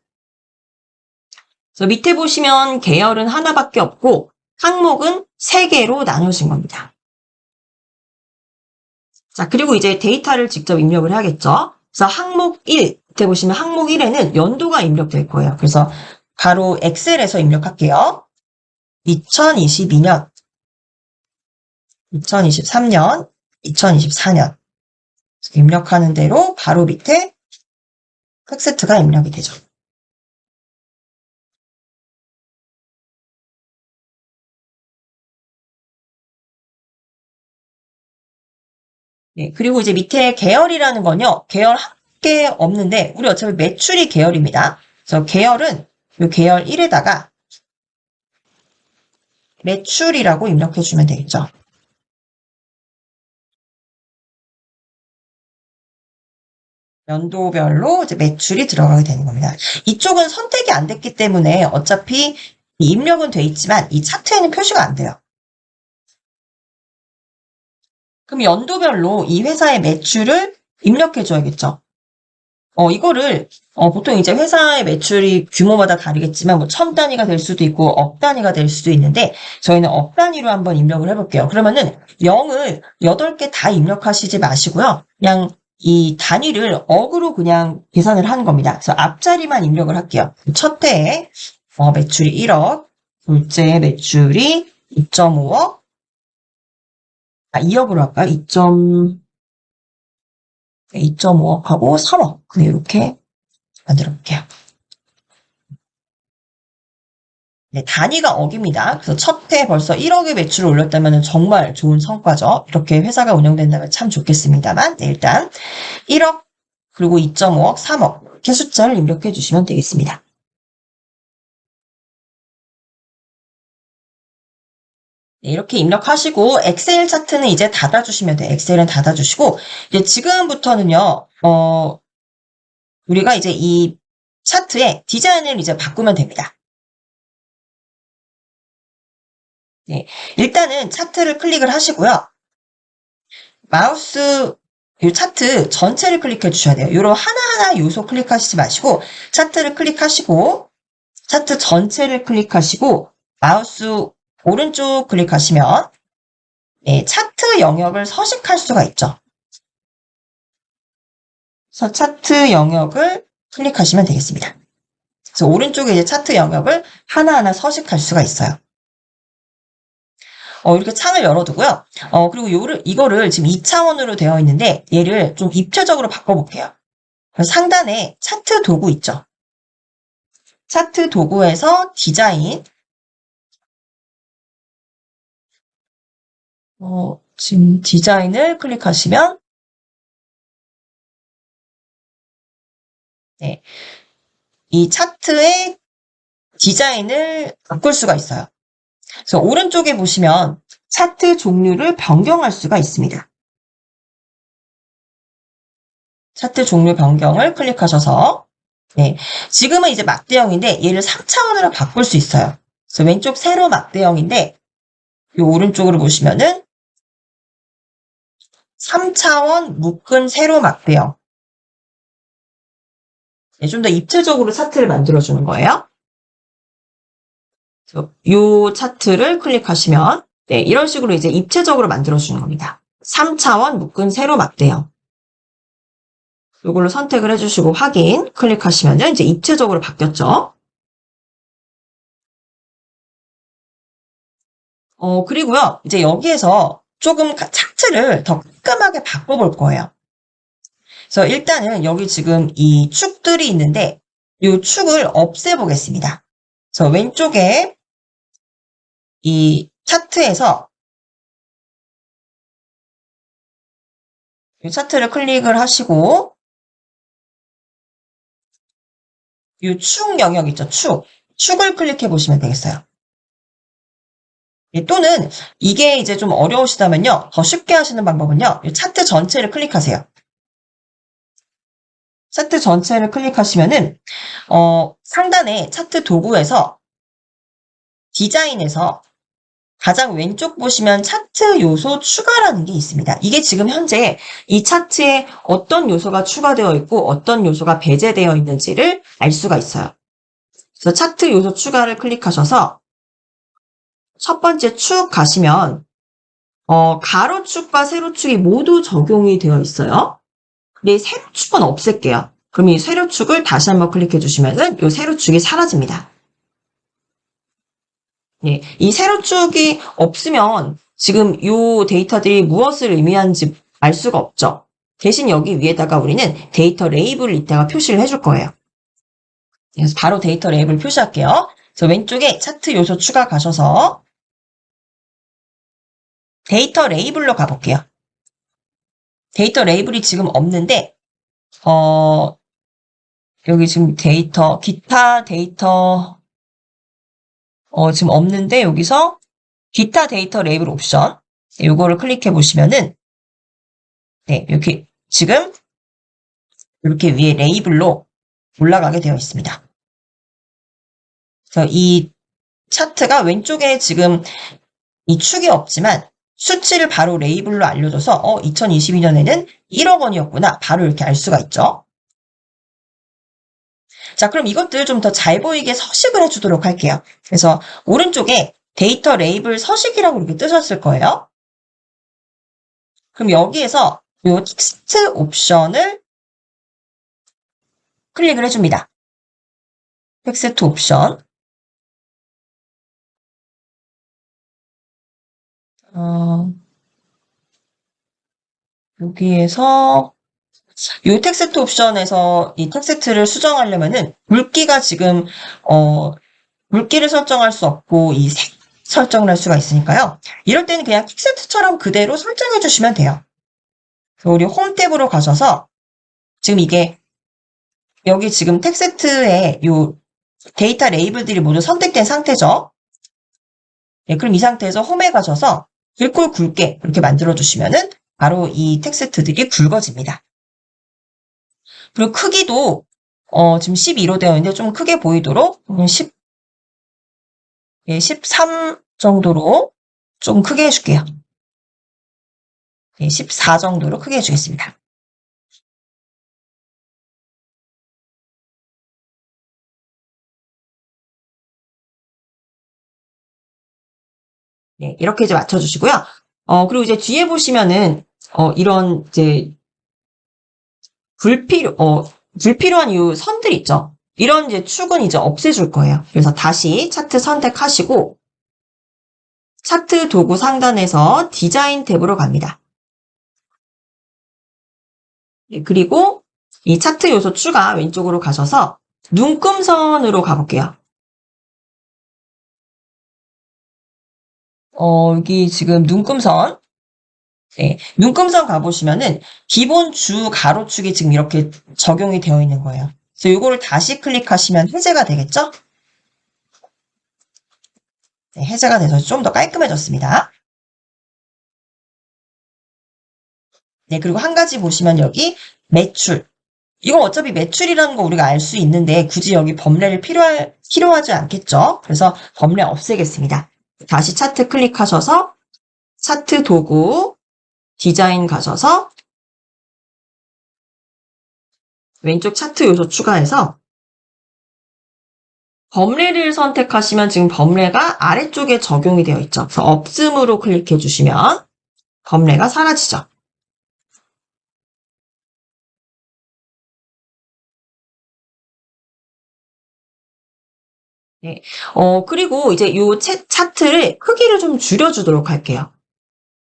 그래서 밑에 보시면 계열은 하나밖에 없고 항목은 3개로 나눠진 겁니다. 자, 그리고 이제 데이터를 직접 입력을 해야겠죠. 그래서 항목 1, 밑에 보시면 항목 1에는 연도가 입력될 거예요. 그래서 바로 엑셀에서 입력할게요. 2022년, 2023년, 2024년 입력하는 대로 바로 밑에 텍스트가 입력이 되죠. 네, 그리고 이제 밑에 계열이라는 건요. 계열 한 개 없는데 우리 어차피 매출이 계열입니다. 그래서 계열은 이 계열 1에다가 매출이라고 입력해 주면 되겠죠. 연도별로 이제 매출이 들어가게 되는 겁니다. 이쪽은 선택이 안 됐기 때문에 어차피 입력은 돼 있지만 이 차트에는 표시가 안 돼요. 그럼 연도별로 이 회사의 매출을 입력해 줘야겠죠. 이거를 보통 이제 회사의 매출이 규모마다 다르겠지만 뭐 1000단위가 될 수도 있고 억 단위가 될 수도 있는데 저희는 억 단위로 한번 입력을 해볼게요. 그러면은 0을 8개 다 입력하시지 마시고요. 그냥 이 단위를 억으로 그냥 계산을 하는 겁니다. 그래서 앞자리만 입력을 할게요. 첫 해에 매출이 1억, 둘째 매출이 2.5억, 2억으로 할까요? 2.5억하고 3억. 이렇게 만들어 볼게요. 네, 단위가 억입니다. 그래서 첫 해 벌써 1억의 매출을 올렸다면 정말 좋은 성과죠. 이렇게 회사가 운영된다면 참 좋겠습니다만, 네, 일단 1억, 그리고 2.5억, 3억 이렇게 숫자를 입력해 주시면 되겠습니다. 네, 이렇게 입력하시고 엑셀 차트는 이제 닫아주시면 돼요. 엑셀은 닫아주시고 이제 지금부터는요. 우리가 이제 이 차트의 디자인을 이제 바꾸면 됩니다. 네, 일단은 차트를 클릭을 하시고요. 마우스 이 차트 전체를 클릭해 주셔야 돼요. 이런 하나하나 요소 클릭하시지 마시고 차트를 클릭하시고 차트 전체를 클릭하시고 마우스 오른쪽 클릭하시면 네, 차트 영역을 서식할 수가 있죠. 그래서 차트 영역을 클릭하시면 되겠습니다. 그래서 오른쪽에 이제 차트 영역을 하나하나 서식할 수가 있어요. 이렇게 창을 열어두고요. 그리고 이거를 지금 2차원으로 되어 있는데 얘를 좀 입체적으로 바꿔볼게요. 상단에 차트 도구 있죠. 차트 도구에서 디자인, 지금 디자인을 클릭하시면 네, 이 차트의 디자인을 바꿀 수가 있어요. 그래서 오른쪽에 보시면 차트 종류를 변경할 수가 있습니다. 차트 종류 변경을 클릭하셔서 네, 지금은 이제 막대형인데 얘를 3차원으로 바꿀 수 있어요. 그래서 왼쪽 세로 막대형인데 이 오른쪽으로 보시면은 3차원 묶은 세로 막대형. 네, 좀 더 입체적으로 차트를 만들어주는 거예요. 이 차트를 클릭하시면 네, 이런 식으로 이제 입체적으로 만들어주는 겁니다. 3차원 묶은 세로 막대형. 이걸로 선택을 해주시고 확인 클릭하시면 이제 입체적으로 바뀌었죠. 그리고요, 이제 여기에서 조금 차트를 더 깔끔하게 바꿔볼 거예요. 그래서 일단은 여기 지금 이 축들이 있는데 이 축을 없애보겠습니다. 그래서 왼쪽에 이 차트에서 이 차트를 클릭을 하시고 이 축 영역 있죠? 축을 클릭해 보시면 되겠어요. 또는 이게 이제 좀 어려우시다면요. 더 쉽게 하시는 방법은요. 이 차트 전체를 클릭하세요. 차트 전체를 클릭하시면은 상단에 차트 도구에서 디자인에서 가장 왼쪽 보시면 차트 요소 추가라는 게 있습니다. 이게 지금 현재 이 차트에 어떤 요소가 추가되어 있고 어떤 요소가 배제되어 있는지를 알 수가 있어요. 그래서 차트 요소 추가를 클릭하셔서 첫 번째 축 가시면 가로축과 세로축이 모두 적용이 되어 있어요. 근데 세로축은 없앨게요. 그럼 이 세로축을 다시 한번 클릭해 주시면은 이 세로축이 사라집니다. 네, 이 세로축이 없으면 지금 이 데이터들이 무엇을 의미하는지 알 수가 없죠. 대신 여기 위에다가 우리는 데이터 레이블을 이따가 표시를 해줄 거예요. 그래서 바로 데이터 레이블 표시할게요. 그래서 왼쪽에 차트 요소 추가 가셔서 데이터 레이블로 가볼게요. 데이터 레이블이 지금 없는데 여기 지금 기타 데이터 지금 없는데 여기서 기타 데이터 레이블 옵션 요거를 클릭해 보시면은 네, 이렇게 지금 이렇게 위에 레이블로 올라가게 되어 있습니다. 그래서 이 차트가 왼쪽에 지금 이 축이 없지만 수치를 바로 레이블로 알려줘서 2022년에는 1억 원이었구나. 바로 이렇게 알 수가 있죠. 자, 그럼 이것들 좀 더 잘 보이게 서식을 해주도록 할게요. 그래서 오른쪽에 데이터 레이블 서식이라고 이렇게 뜨셨을 거예요. 그럼 여기에서 이 텍스트 옵션을 클릭을 해줍니다. 텍스트 옵션. 여기에서 이 텍스트 옵션에서 이 텍스트를 수정하려면은 굵기가 지금 굵기를 설정할 수 없고 이 색 설정을 할 수가 있으니까요. 이럴 때는 그냥 텍스트처럼 그대로 설정해 주시면 돼요. 우리 홈 탭으로 가셔서 지금 이게 여기 지금 텍스트에 이 데이터 레이블들이 모두 선택된 상태죠. 네, 그럼 이 상태에서 홈에 가셔서 글꼴 굵게 이렇게 만들어 주시면은 바로 이 텍스트들이 굵어집니다. 그리고 크기도 지금 12로 되어 있는데 좀 크게 보이도록 13 정도로 좀 크게 해줄게요. 14 정도로 크게 해주겠습니다. 네, 이렇게 이제 맞춰주시고요. 그리고 이제 뒤에 보시면은 이런 이제 불필요한 이 선들 있죠. 이런 이제 축은 이제 없애줄 거예요. 그래서 다시 차트 선택하시고 차트 도구 상단에서 디자인 탭으로 갑니다. 그리고 이 차트 요소 추가 왼쪽으로 가셔서 눈금선으로 가볼게요. 여기 지금 눈금선. 네, 눈금선 가보시면은 기본 주 가로축이 지금 이렇게 적용이 되어 있는 거예요. 그래서 이거를 다시 클릭하시면 해제가 되겠죠? 네, 해제가 돼서 좀 더 깔끔해졌습니다. 네, 그리고 한 가지 보시면 여기 매출. 이건 어차피 매출이라는 거 우리가 알 수 있는데 굳이 여기 범례를 필요하지 않겠죠? 그래서 범례 없애겠습니다. 다시 차트 클릭하셔서 차트 도구 디자인 가셔서 왼쪽 차트 요소 추가해서 범례를 선택하시면 지금 범례가 아래쪽에 적용이 되어 있죠. 그래서 없음으로 클릭해 주시면 범례가 사라지죠. 네. 그리고 이제 이 차트를 크기를 좀 줄여주도록 할게요.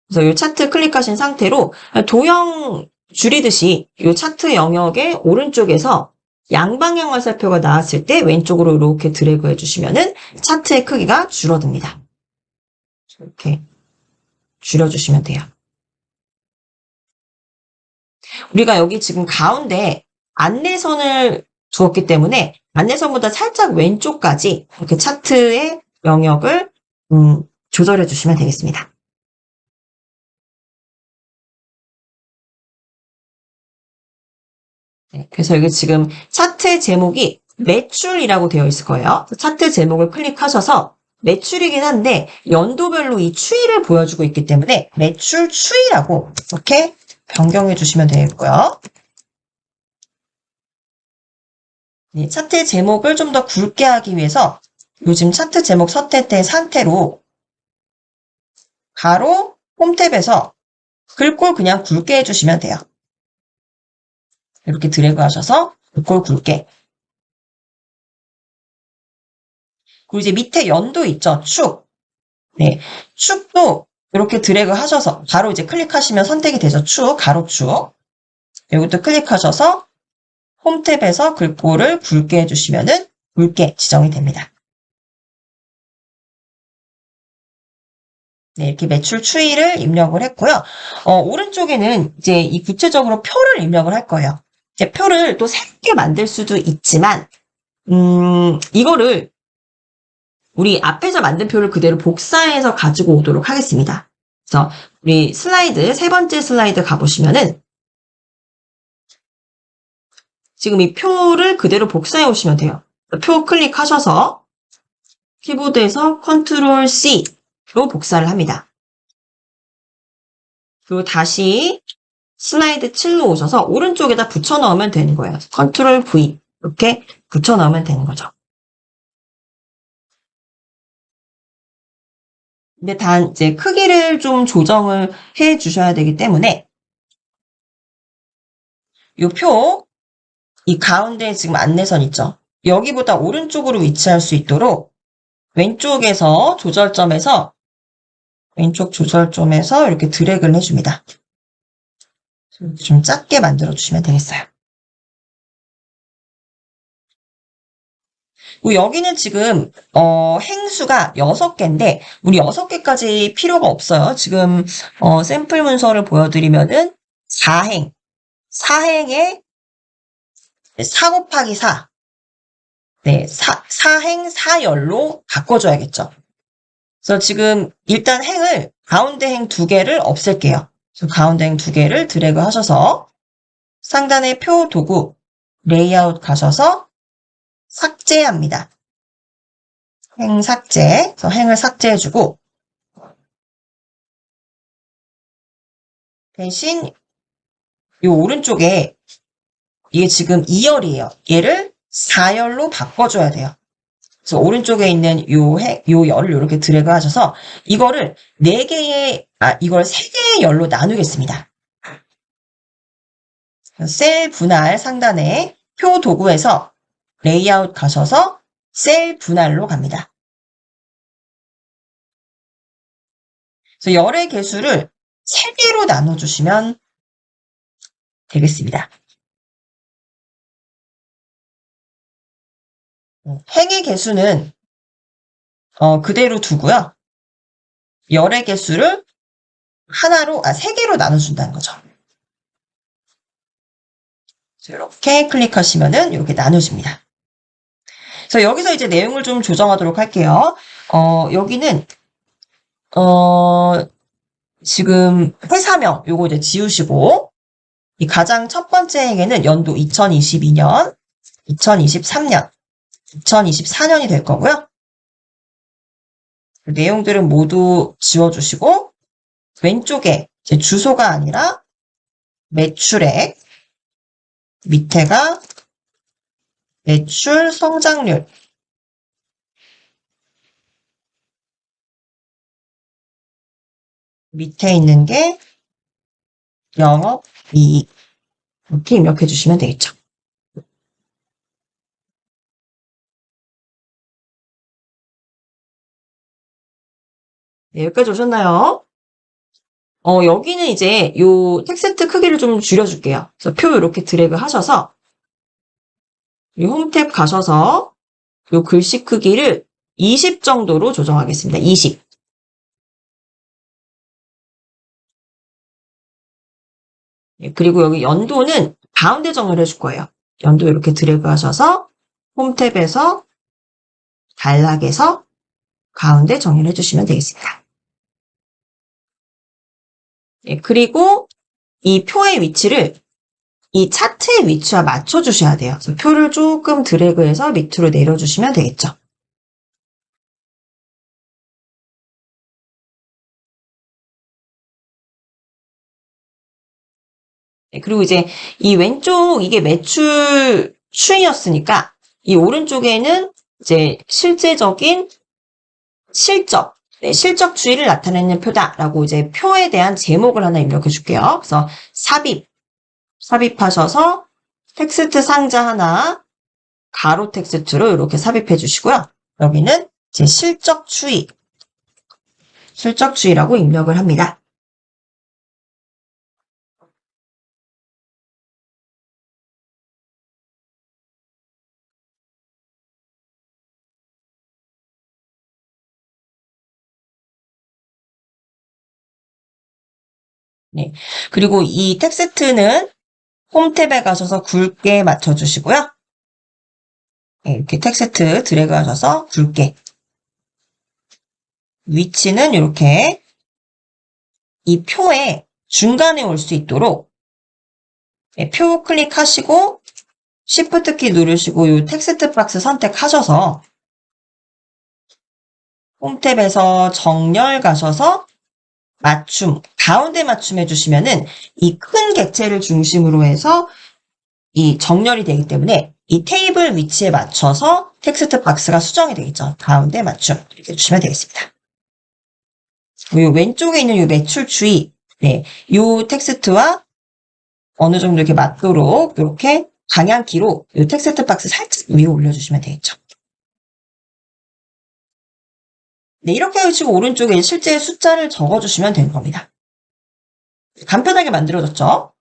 그래서 이 차트 클릭하신 상태로 도형 줄이듯이 이 차트 영역의 오른쪽에서 양방향 화살표가 나왔을 때 왼쪽으로 이렇게 드래그 해주시면은 차트의 크기가 줄어듭니다. 이렇게 줄여주시면 돼요. 우리가 여기 지금 가운데 안내선을 두었기 때문에 안내선보다 살짝 왼쪽까지 이렇게 차트의 영역을 조절해 주시면 되겠습니다. 네, 그래서 여기 지금 차트 제목이 매출이라고 되어 있을 거예요. 차트 제목을 클릭하셔서 매출이긴 한데 연도별로 이 추이를 보여주고 있기 때문에 매출 추이라고 이렇게 변경해 주시면 되겠고요. 네, 차트 제목을 좀 더 굵게 하기 위해서 요즘 차트 제목 선택된 상태로 가로 홈탭에서 글꼴 그냥 굵게 해주시면 돼요. 이렇게 드래그 하셔서 글꼴 굵게. 그리고 이제 밑에 연도 있죠? 축. 네, 축도 이렇게 드래그 하셔서 바로 이제 클릭하시면 선택이 되죠. 축, 가로축. 여기도 클릭하셔서 홈탭에서 글꼴을 굵게 해주시면은 굵게 지정이 됩니다. 네, 이렇게 매출 추이를 입력을 했고요. 오른쪽에는 이제 이 구체적으로 표를 입력을 할 거예요. 이제 표를 또 새롭게 만들 수도 있지만, 이거를 우리 앞에서 만든 표를 그대로 복사해서 가지고 오도록 하겠습니다. 그래서 우리 슬라이드, 세 번째 슬라이드 가보시면은 지금 이 표를 그대로 복사해 오시면 돼요. 표 클릭하셔서 키보드에서 컨트롤 C로 복사를 합니다. 그리고 다시 슬라이드 7로 오셔서 오른쪽에다 붙여 넣으면 되는 거예요. 컨트롤 V 이렇게 붙여 넣으면 되는 거죠. 근데 단 이제 크기를 좀 조정을 해 주셔야 되기 때문에 이 표, 이 가운데 지금 안내선 있죠? 여기보다 오른쪽으로 위치할 수 있도록 왼쪽에서 조절점에서 왼쪽 조절점에서 이렇게 드래그를 해줍니다. 좀 작게 만들어 주시면 되겠어요. 여기는 지금 행수가 6개인데 우리 6개까지 필요가 없어요. 지금 샘플 문서를 보여드리면은 4행에 4 곱하기 4 네, 4행 4열로 바꿔줘야겠죠. 그래서 지금 일단 행을 가운데 행 2개를 없앨게요. 가운데 행 2개를 드래그 하셔서 상단의 표 도구 레이아웃 가셔서 삭제합니다. 행 삭제. 그래서 행을 삭제해주고 대신 이 오른쪽에 이게 지금 2열이에요. 얘를 4열로 바꿔줘야 돼요. 그래서 오른쪽에 있는 요 열을 이렇게 드래그 하셔서 이거를 4개의, 이걸 3개의 열로 나누겠습니다. 셀 분할 상단에 표 도구에서 레이아웃 가셔서 셀 분할로 갑니다. 그래서 열의 개수를 3개로 나눠주시면 되겠습니다. 행의 개수는 그대로 두고요. 열의 개수를 3개로 나눠준다는 거죠. 이렇게 클릭하시면은 이렇게 나눠집니다. 그래서 여기서 이제 내용을 좀 조정하도록 할게요. 여기는 지금 회사명 요거 이제 지우시고 이 가장 첫 번째 행에는 연도 2022년, 2023년, 2024년이 될 거고요. 내용들은 모두 지워주시고 왼쪽에 이제 주소가 아니라 매출액, 밑에가 매출 성장률, 밑에 있는 게 영업이익 이렇게 입력해 주시면 되겠죠. 네, 여기까지 오셨나요? 여기는 이제 요 텍스트 크기를 좀 줄여줄게요. 그래서 표 이렇게 드래그 하셔서 이 홈탭 가셔서 요 글씨 크기를 20 정도로 조정하겠습니다. 20. 네, 그리고 여기 연도는 가운데 정렬 해줄 거예요. 연도 이렇게 드래그 하셔서 홈탭에서 단락에서 가운데 정렬해 주시면 되겠습니다. 네, 그리고 이 표의 위치를 이 차트의 위치와 맞춰주셔야 돼요. 그래서 표를 조금 드래그해서 밑으로 내려주시면 되겠죠. 네, 그리고 이제 이 왼쪽 이게 매출 추이였으니까 이 오른쪽에는 이제 실제적인 실적, 실적 추이를 나타내는 표다라고 이제 표에 대한 제목을 하나 입력해 줄게요. 그래서 삽입하셔서 텍스트 상자 하나 가로 텍스트로 이렇게 삽입해 주시고요. 여기는 제 실적 추이라고 입력을 합니다. 네. 그리고 이 텍스트는 홈탭에 가셔서 굵게 맞춰주시고요. 네, 이렇게 텍스트 드래그 하셔서 굵게. 위치는 이렇게 이 표의 중간에 올 수 있도록 네, 표 클릭하시고 Shift 키 누르시고 이 텍스트 박스 선택하셔서 홈탭에서 정렬 가셔서 맞춤, 가운데 맞춤 해주시면은 이 큰 객체를 중심으로 해서 이 정렬이 되기 때문에 이 테이블 위치에 맞춰서 텍스트 박스가 수정이 되겠죠. 가운데 맞춤 이렇게 해주시면 되겠습니다. 이 왼쪽에 있는 이 매출 추이, 네, 이 텍스트와 어느 정도 이렇게 맞도록 이렇게 방향키로 이 텍스트 박스 살짝 위에 올려주시면 되겠죠. 네, 이렇게 하시고 오른쪽에 실제 숫자를 적어주시면 되는 겁니다. 간편하게 만들어졌죠?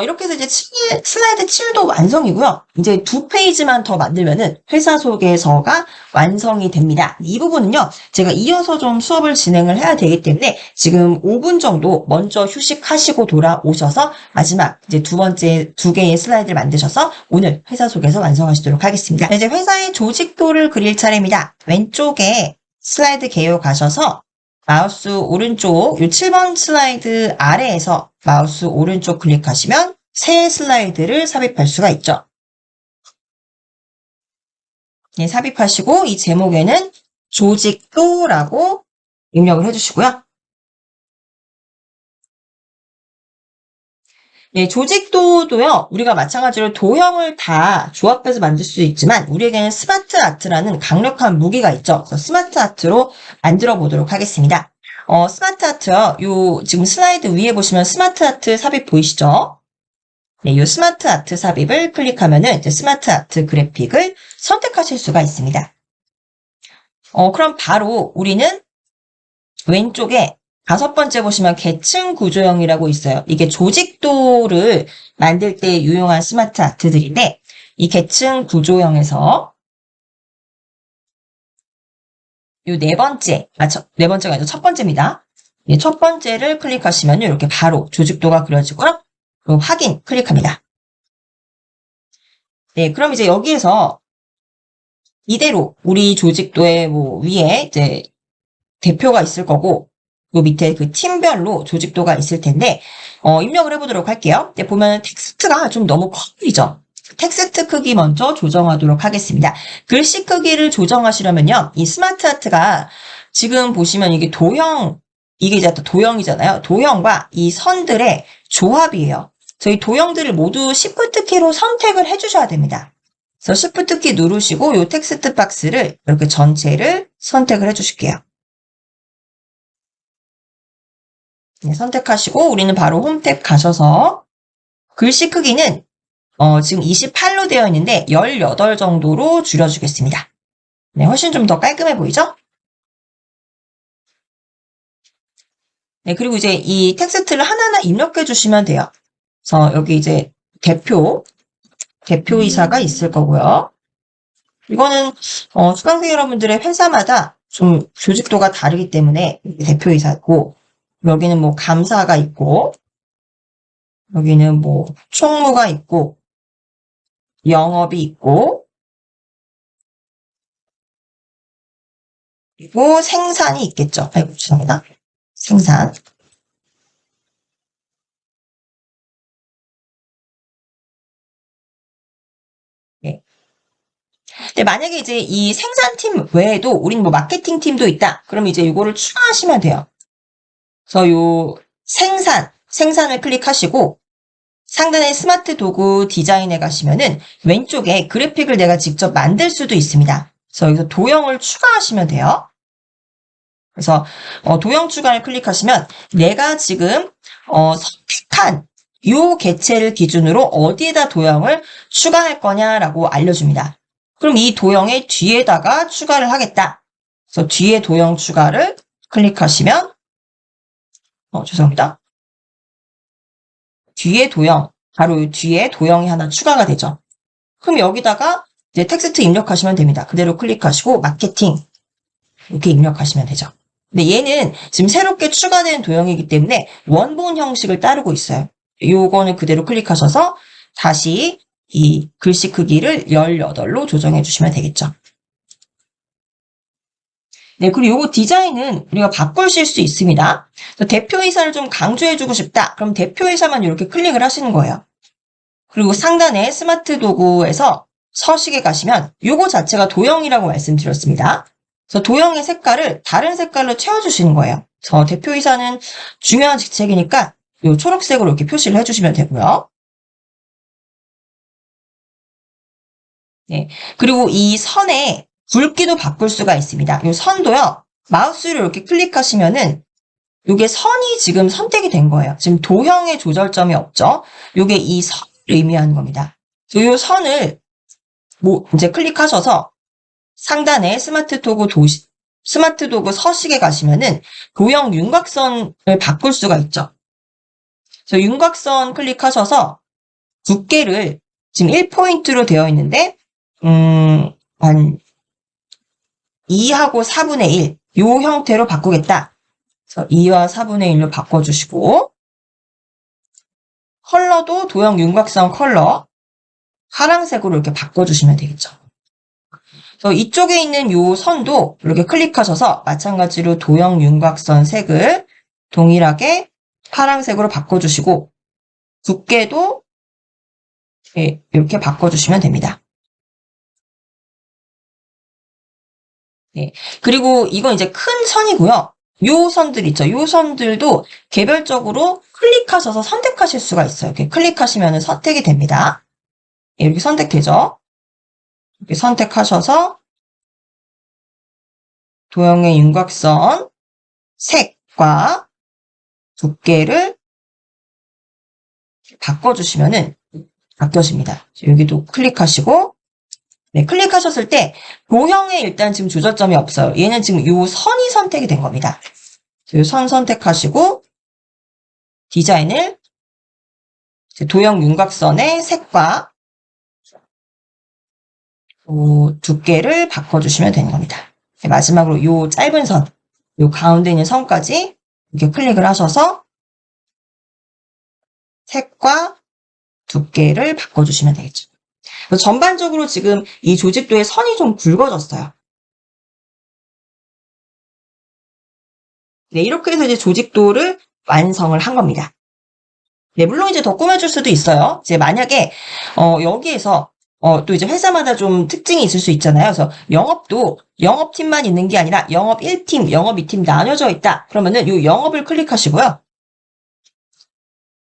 이렇게 해서 이제 슬라이드 7도 완성이고요. 이제 2페이지만 더 만들면은 회사 소개서가 완성이 됩니다. 이 부분은요, 제가 이어서 좀 수업을 진행을 해야 되기 때문에 지금 5분 정도 먼저 휴식하시고 돌아오셔서 마지막 이제 두 번째 2개의 슬라이드를 만드셔서 오늘 회사 소개서 완성하시도록 하겠습니다. 이제 회사의 조직도를 그릴 차례입니다. 왼쪽에 슬라이드 개요 가셔서 마우스 오른쪽 이 7번 슬라이드 아래에서 마우스 오른쪽 클릭하시면 새 슬라이드를 삽입할 수가 있죠. 네, 삽입하시고 이 제목에는 조직도라고 입력을 해주시고요. 네, 조직도도요, 우리가 마찬가지로 도형을 다 조합해서 만들 수 있지만, 우리에게는 스마트 아트라는 강력한 무기가 있죠. 그래서 스마트 아트로 만들어 보도록 하겠습니다. 스마트 아트요. 요 지금 슬라이드 위에 보시면 스마트 아트 삽입 보이시죠? 네, 요 스마트 아트 삽입을 클릭하면은 이제 스마트 아트 그래픽을 선택하실 수가 있습니다. 그럼 바로 우리는 왼쪽에 5번째 보시면 계층 구조형이라고 있어요. 이게 조직도를 만들 때 유용한 스마트 아트들인데 이 계층 구조형에서 요 네 번째, 네 번째가 아니라 첫 번째입니다. 네, 첫 번째를 클릭하시면 이렇게 바로 조직도가 그려지고요. 그리고 확인 클릭합니다. 네, 그럼 이제 여기에서 이대로 우리 조직도의 뭐 위에 이제 대표가 있을 거고 요 밑에 그 팀별로 조직도가 있을 텐데 입력을 해보도록 할게요. 네, 보면 텍스트가 좀 너무 커 보이죠? 텍스트 크기 먼저 조정하도록 하겠습니다. 글씨 크기를 조정하시려면요. 이 스마트 아트가 지금 보시면 이게 이게 이제 도형이잖아요. 도형과 이 선들의 조합이에요. 저희 도형들을 모두 Shift 키로 선택을 해주셔야 됩니다. 그래서 Shift 키 누르시고 이 텍스트 박스를 이렇게 전체를 선택을 해주실게요. 네, 선택하시고 우리는 바로 홈 탭 가셔서 글씨 크기는 지금 28로 되어 있는데 18 정도로 줄여주겠습니다. 네, 훨씬 좀 더 깔끔해 보이죠? 네, 그리고 이제 이 텍스트를 하나하나 입력해 주시면 돼요. 그래서 여기 이제 대표이사가 있을 거고요. 이거는 수강생 여러분들의 회사마다 좀 조직도가 다르기 때문에 대표이사고 여기는 뭐 감사가 있고 여기는 뭐 총무가 있고 영업이 있고 그리고 생산이 있겠죠. 아이고 죄송합니다. 생산. 네. 근데 만약에 이제 이 생산팀 외에도 우리는 뭐 마케팅 팀도 있다. 그럼 이제 이거를 추가하시면 돼요. 그래서 요 생산을 클릭하시고 상단에 스마트 도구 디자인에 가시면은 왼쪽에 그래픽을 내가 직접 만들 수도 있습니다. 그래서 여기서 도형을 추가하시면 돼요. 그래서 도형 추가를 클릭하시면 내가 지금 선택한 요 개체를 기준으로 어디에다 도형을 추가할 거냐라고 알려줍니다. 그럼 이 도형의 뒤에다가 추가를 하겠다. 그래서 뒤에 도형 추가를 클릭하시면 죄송합니다. 뒤에 도형, 바로 이 뒤에 도형이 하나 추가가 되죠. 그럼 여기다가 이제 텍스트 입력하시면 됩니다. 그대로 클릭하시고 마케팅 이렇게 입력하시면 되죠. 근데 얘는 지금 새롭게 추가된 도형이기 때문에 원본 형식을 따르고 있어요. 요거는 그대로 클릭하셔서 다시 이 글씨 크기를 18로 조정해 주시면 되겠죠. 네, 그리고 요거 디자인은 우리가 바꾸실 수 있습니다. 대표이사를 좀 강조해주고 싶다. 그럼 대표이사만 이렇게 클릭을 하시는 거예요. 그리고 상단에 스마트 도구에서 서식에 가시면 요거 자체가 도형이라고 말씀드렸습니다. 그래서 도형의 색깔을 다른 색깔로 채워주시는 거예요. 그래서 대표이사는 중요한 직책이니까 요 초록색으로 이렇게 표시를 해주시면 되고요. 네, 그리고 이 선에 굵기도 바꿀 수가 있습니다. 이 선도요. 마우스를 이렇게 클릭하시면은 이게 선이 지금 선택이 된 거예요. 지금 도형의 조절점이 없죠. 이게 이 선을 의미하는 겁니다. 이 선을 이제 클릭하셔서 상단에 스마트 도구 서식에 가시면은 도형 윤곽선을 바꿀 수가 있죠. 그래서 윤곽선 클릭하셔서 두께를 지금 1포인트로 되어 있는데 한 2하고 4분의 1, 요 형태로 바꾸겠다. 그래서 2와 4분의 1로 바꿔주시고, 컬러도 도형 윤곽선 컬러, 파란색으로 이렇게 바꿔주시면 되겠죠. 그래서 이쪽에 있는 요 선도 이렇게 클릭하셔서 마찬가지로 도형 윤곽선 색을 동일하게 파란색으로 바꿔주시고, 두께도 이렇게 바꿔주시면 됩니다. 네. 그리고 이건 이제 큰 선이고요. 요 선들 있죠. 요 선들도 개별적으로 클릭하셔서 선택하실 수가 있어요. 이렇게 클릭하시면 선택이 됩니다. 이렇게 선택되죠. 이렇게 선택하셔서 도형의 윤곽선, 색 색과 두께를 바꿔주시면은 바뀌어집니다. 여기도 클릭하시고, 네, 클릭하셨을 때 도형에 일단 지금 조절점이 없어요. 얘는 지금 요 선이 선택이 된 겁니다. 요 선 선택하시고 디자인을 도형 윤곽선의 색과 두께를 바꿔주시면 되는 겁니다. 마지막으로 요 짧은 선, 요 가운데 있는 선까지 이렇게 클릭을 하셔서 색과 두께를 바꿔주시면 되겠죠. 전반적으로 지금 이 조직도의 선이 좀 굵어졌어요. 네, 이렇게 해서 이제 조직도를 완성을 한 겁니다. 네, 물론 이제 더 꾸며줄 수도 있어요. 이제 만약에, 여기에서, 또 이제 회사마다 좀 특징이 있을 수 있잖아요. 그래서 영업도 영업팀만 있는 게 아니라 영업 1팀, 영업 2팀 나눠져 있다. 그러면은 요 영업을 클릭하시고요.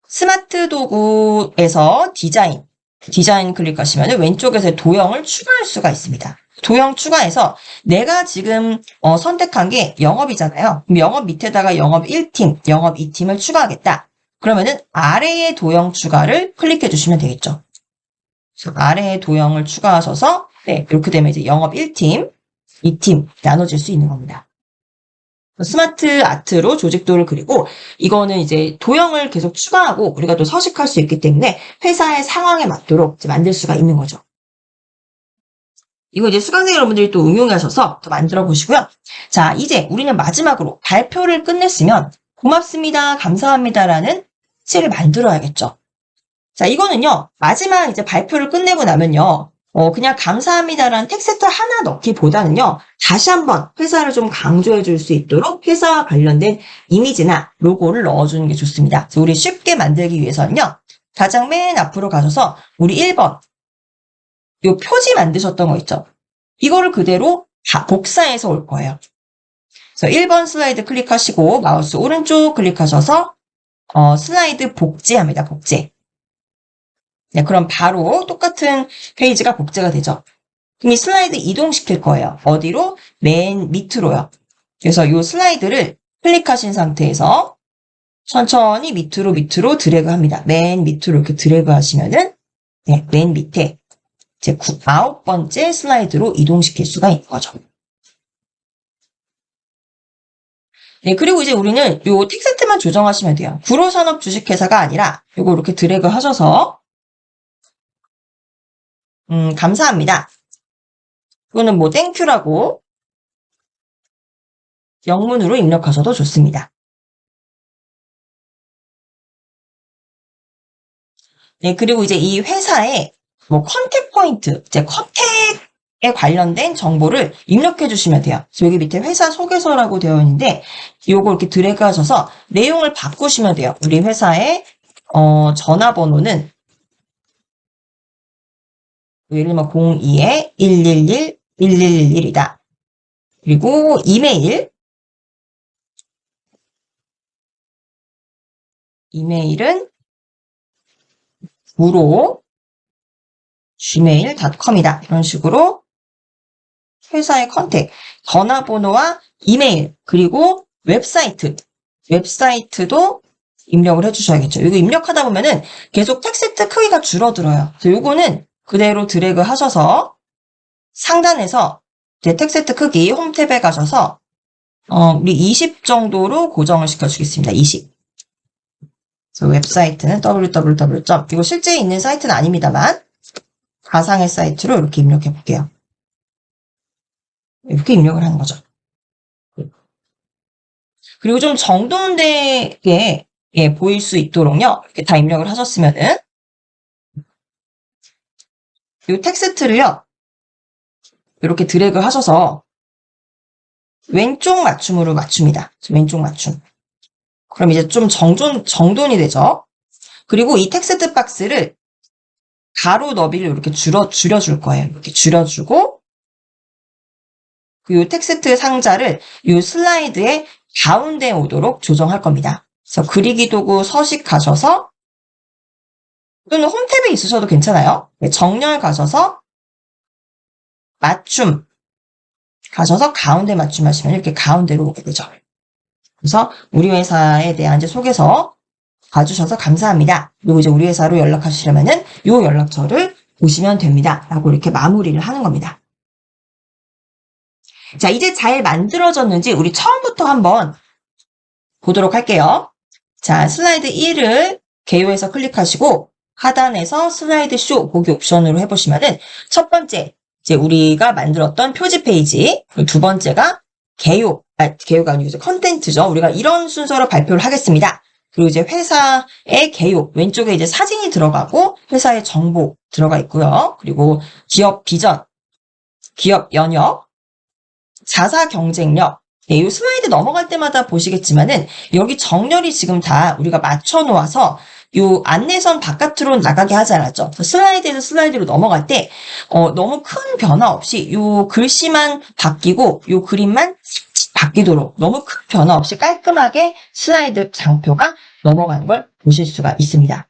스마트 도구에서 디자인 클릭하시면 왼쪽에서 도형을 추가할 수가 있습니다. 도형 추가해서 내가 지금 선택한 게 영업이잖아요. 그럼 영업 밑에다가 영업 1팀, 영업 2팀을 추가하겠다. 그러면은 아래의 도형 추가를 클릭해 주시면 되겠죠. 그래서 아래의 도형을 추가하셔서 네, 이렇게 되면 이제 영업 1팀, 2팀 나눠질 수 있는 겁니다. 스마트 아트로 조직도를 그리고 이거는 이제 도형을 계속 추가하고 우리가 또 서식할 수 있기 때문에 회사의 상황에 맞도록 이제 만들 수가 있는 거죠. 이거 이제 수강생 여러분들이 또 응용하셔서 더 만들어 보시고요. 자, 이제 우리는 마지막으로 발표를 끝냈으면 고맙습니다, 감사합니다라는 시를 만들어야겠죠. 자, 이거는요, 마지막 이제 발표를 끝내고 나면요, 그냥 감사합니다라는 텍스트 하나 넣기보다는요, 다시 한번 회사를 좀 강조해 줄 수 있도록 회사와 관련된 이미지나 로고를 넣어주는 게 좋습니다. 그래서 우리 쉽게 만들기 위해서는요, 가장 맨 앞으로 가셔서 우리 1번, 요 표지 만드셨던 거 있죠? 이거를 그대로 복사해서 올 거예요. 그래서 1번 슬라이드 클릭하시고 마우스 오른쪽 클릭하셔서 슬라이드 복제합니다. 복제. 네, 그럼 바로 똑같은 페이지가 복제가 되죠. 그럼 이 슬라이드 이동시킬 거예요. 어디로? 맨 밑으로요. 그래서 이 슬라이드를 클릭하신 상태에서 천천히 밑으로 드래그 합니다. 맨 밑으로 이렇게 드래그 하시면은 네, 맨 밑에 이제 9번째 슬라이드로 이동시킬 수가 있는 거죠. 네, 그리고 이제 우리는 요 텍스트만 조정하시면 돼요. 구로산업 주식회사가 아니라 요거 이렇게 드래그 하셔서 감사합니다. 이거는 뭐 땡큐라고 영문으로 입력하셔도 좋습니다. 네, 그리고 이제 이 회사의 뭐 컨택 포인트, 이제 컨택에 관련된 정보를 입력해 주시면 돼요. 그래서 여기 밑에 회사 소개서라고 되어 있는데 요거 이렇게 드래그 하셔서 내용을 바꾸시면 돼요. 우리 회사의 전화번호는 예를 들면 02-111-1111이다. 그리고 이메일은 구로 gmail.com이다. 이런 식으로 회사의 컨택, 전화번호와 이메일, 그리고 웹사이트도 입력을 해주셔야겠죠. 이거 입력하다 보면은 계속 텍스트 크기가 줄어들어요. 그래서 요거는 그대로 드래그 하셔서 상단에서 이제 텍스트 크기 홈 탭에 가셔서 우리 20 정도로 고정을 시켜주겠습니다. 20. 그래서 웹사이트는 www. 이거 실제 있는 사이트는 아닙니다만 가상의 사이트로 이렇게 입력해 볼게요. 이렇게 입력을 하는 거죠. 그리고 좀 정돈되게 보일 수 있도록요. 이렇게 다 입력을 하셨으면은 이 텍스트를요. 이렇게 드래그 하셔서 왼쪽 맞춤으로 맞춥니다. 왼쪽 맞춤. 그럼 이제 좀 정돈이 되죠. 그리고 이 텍스트 박스를 가로 너비를 이렇게 줄여줄 거예요. 이렇게 줄여주고 이 텍스트 상자를 이 슬라이드의 가운데에 오도록 조정할 겁니다. 그래서 그리기 도구 서식 가셔서 또는 홈탭에 있으셔도 괜찮아요. 정렬 가셔서 맞춤 가셔서 가운데 맞춤하시면 이렇게 가운데로 오게 되죠. 그래서 우리 회사에 대한 이제 소개서 봐주셔서 감사합니다. 그리고 이제 우리 회사로 연락하시려면은 요 연락처를 보시면 됩니다. 라고 이렇게 마무리를 하는 겁니다. 자, 이제 잘 만들어졌는지 우리 처음부터 한번 보도록 할게요. 자, 슬라이드 1을 개요에서 클릭하시고 하단에서 슬라이드 쇼 보기 옵션으로 해보시면은 첫 번째, 이제 우리가 만들었던 표지 페이지, 그리고 두 번째가 개요가 아니고 컨텐츠죠. 우리가 이런 순서로 발표를 하겠습니다. 그리고 이제 회사의 개요, 왼쪽에 이제 사진이 들어가고 회사의 정보 들어가 있고요. 그리고 기업 비전, 기업 연역, 자사 경쟁력. 네, 이 슬라이드 넘어갈 때마다 보시겠지만은 여기 정렬이 지금 다 우리가 맞춰 놓아서 요 안내선 바깥으로 나가게 하지 않았죠. 슬라이드에서 슬라이드로 넘어갈 때 너무 큰 변화 없이 요 글씨만 바뀌고 요 그림만 바뀌도록 너무 큰 변화 없이 깔끔하게 슬라이드 장표가 넘어가는 걸 보실 수가 있습니다.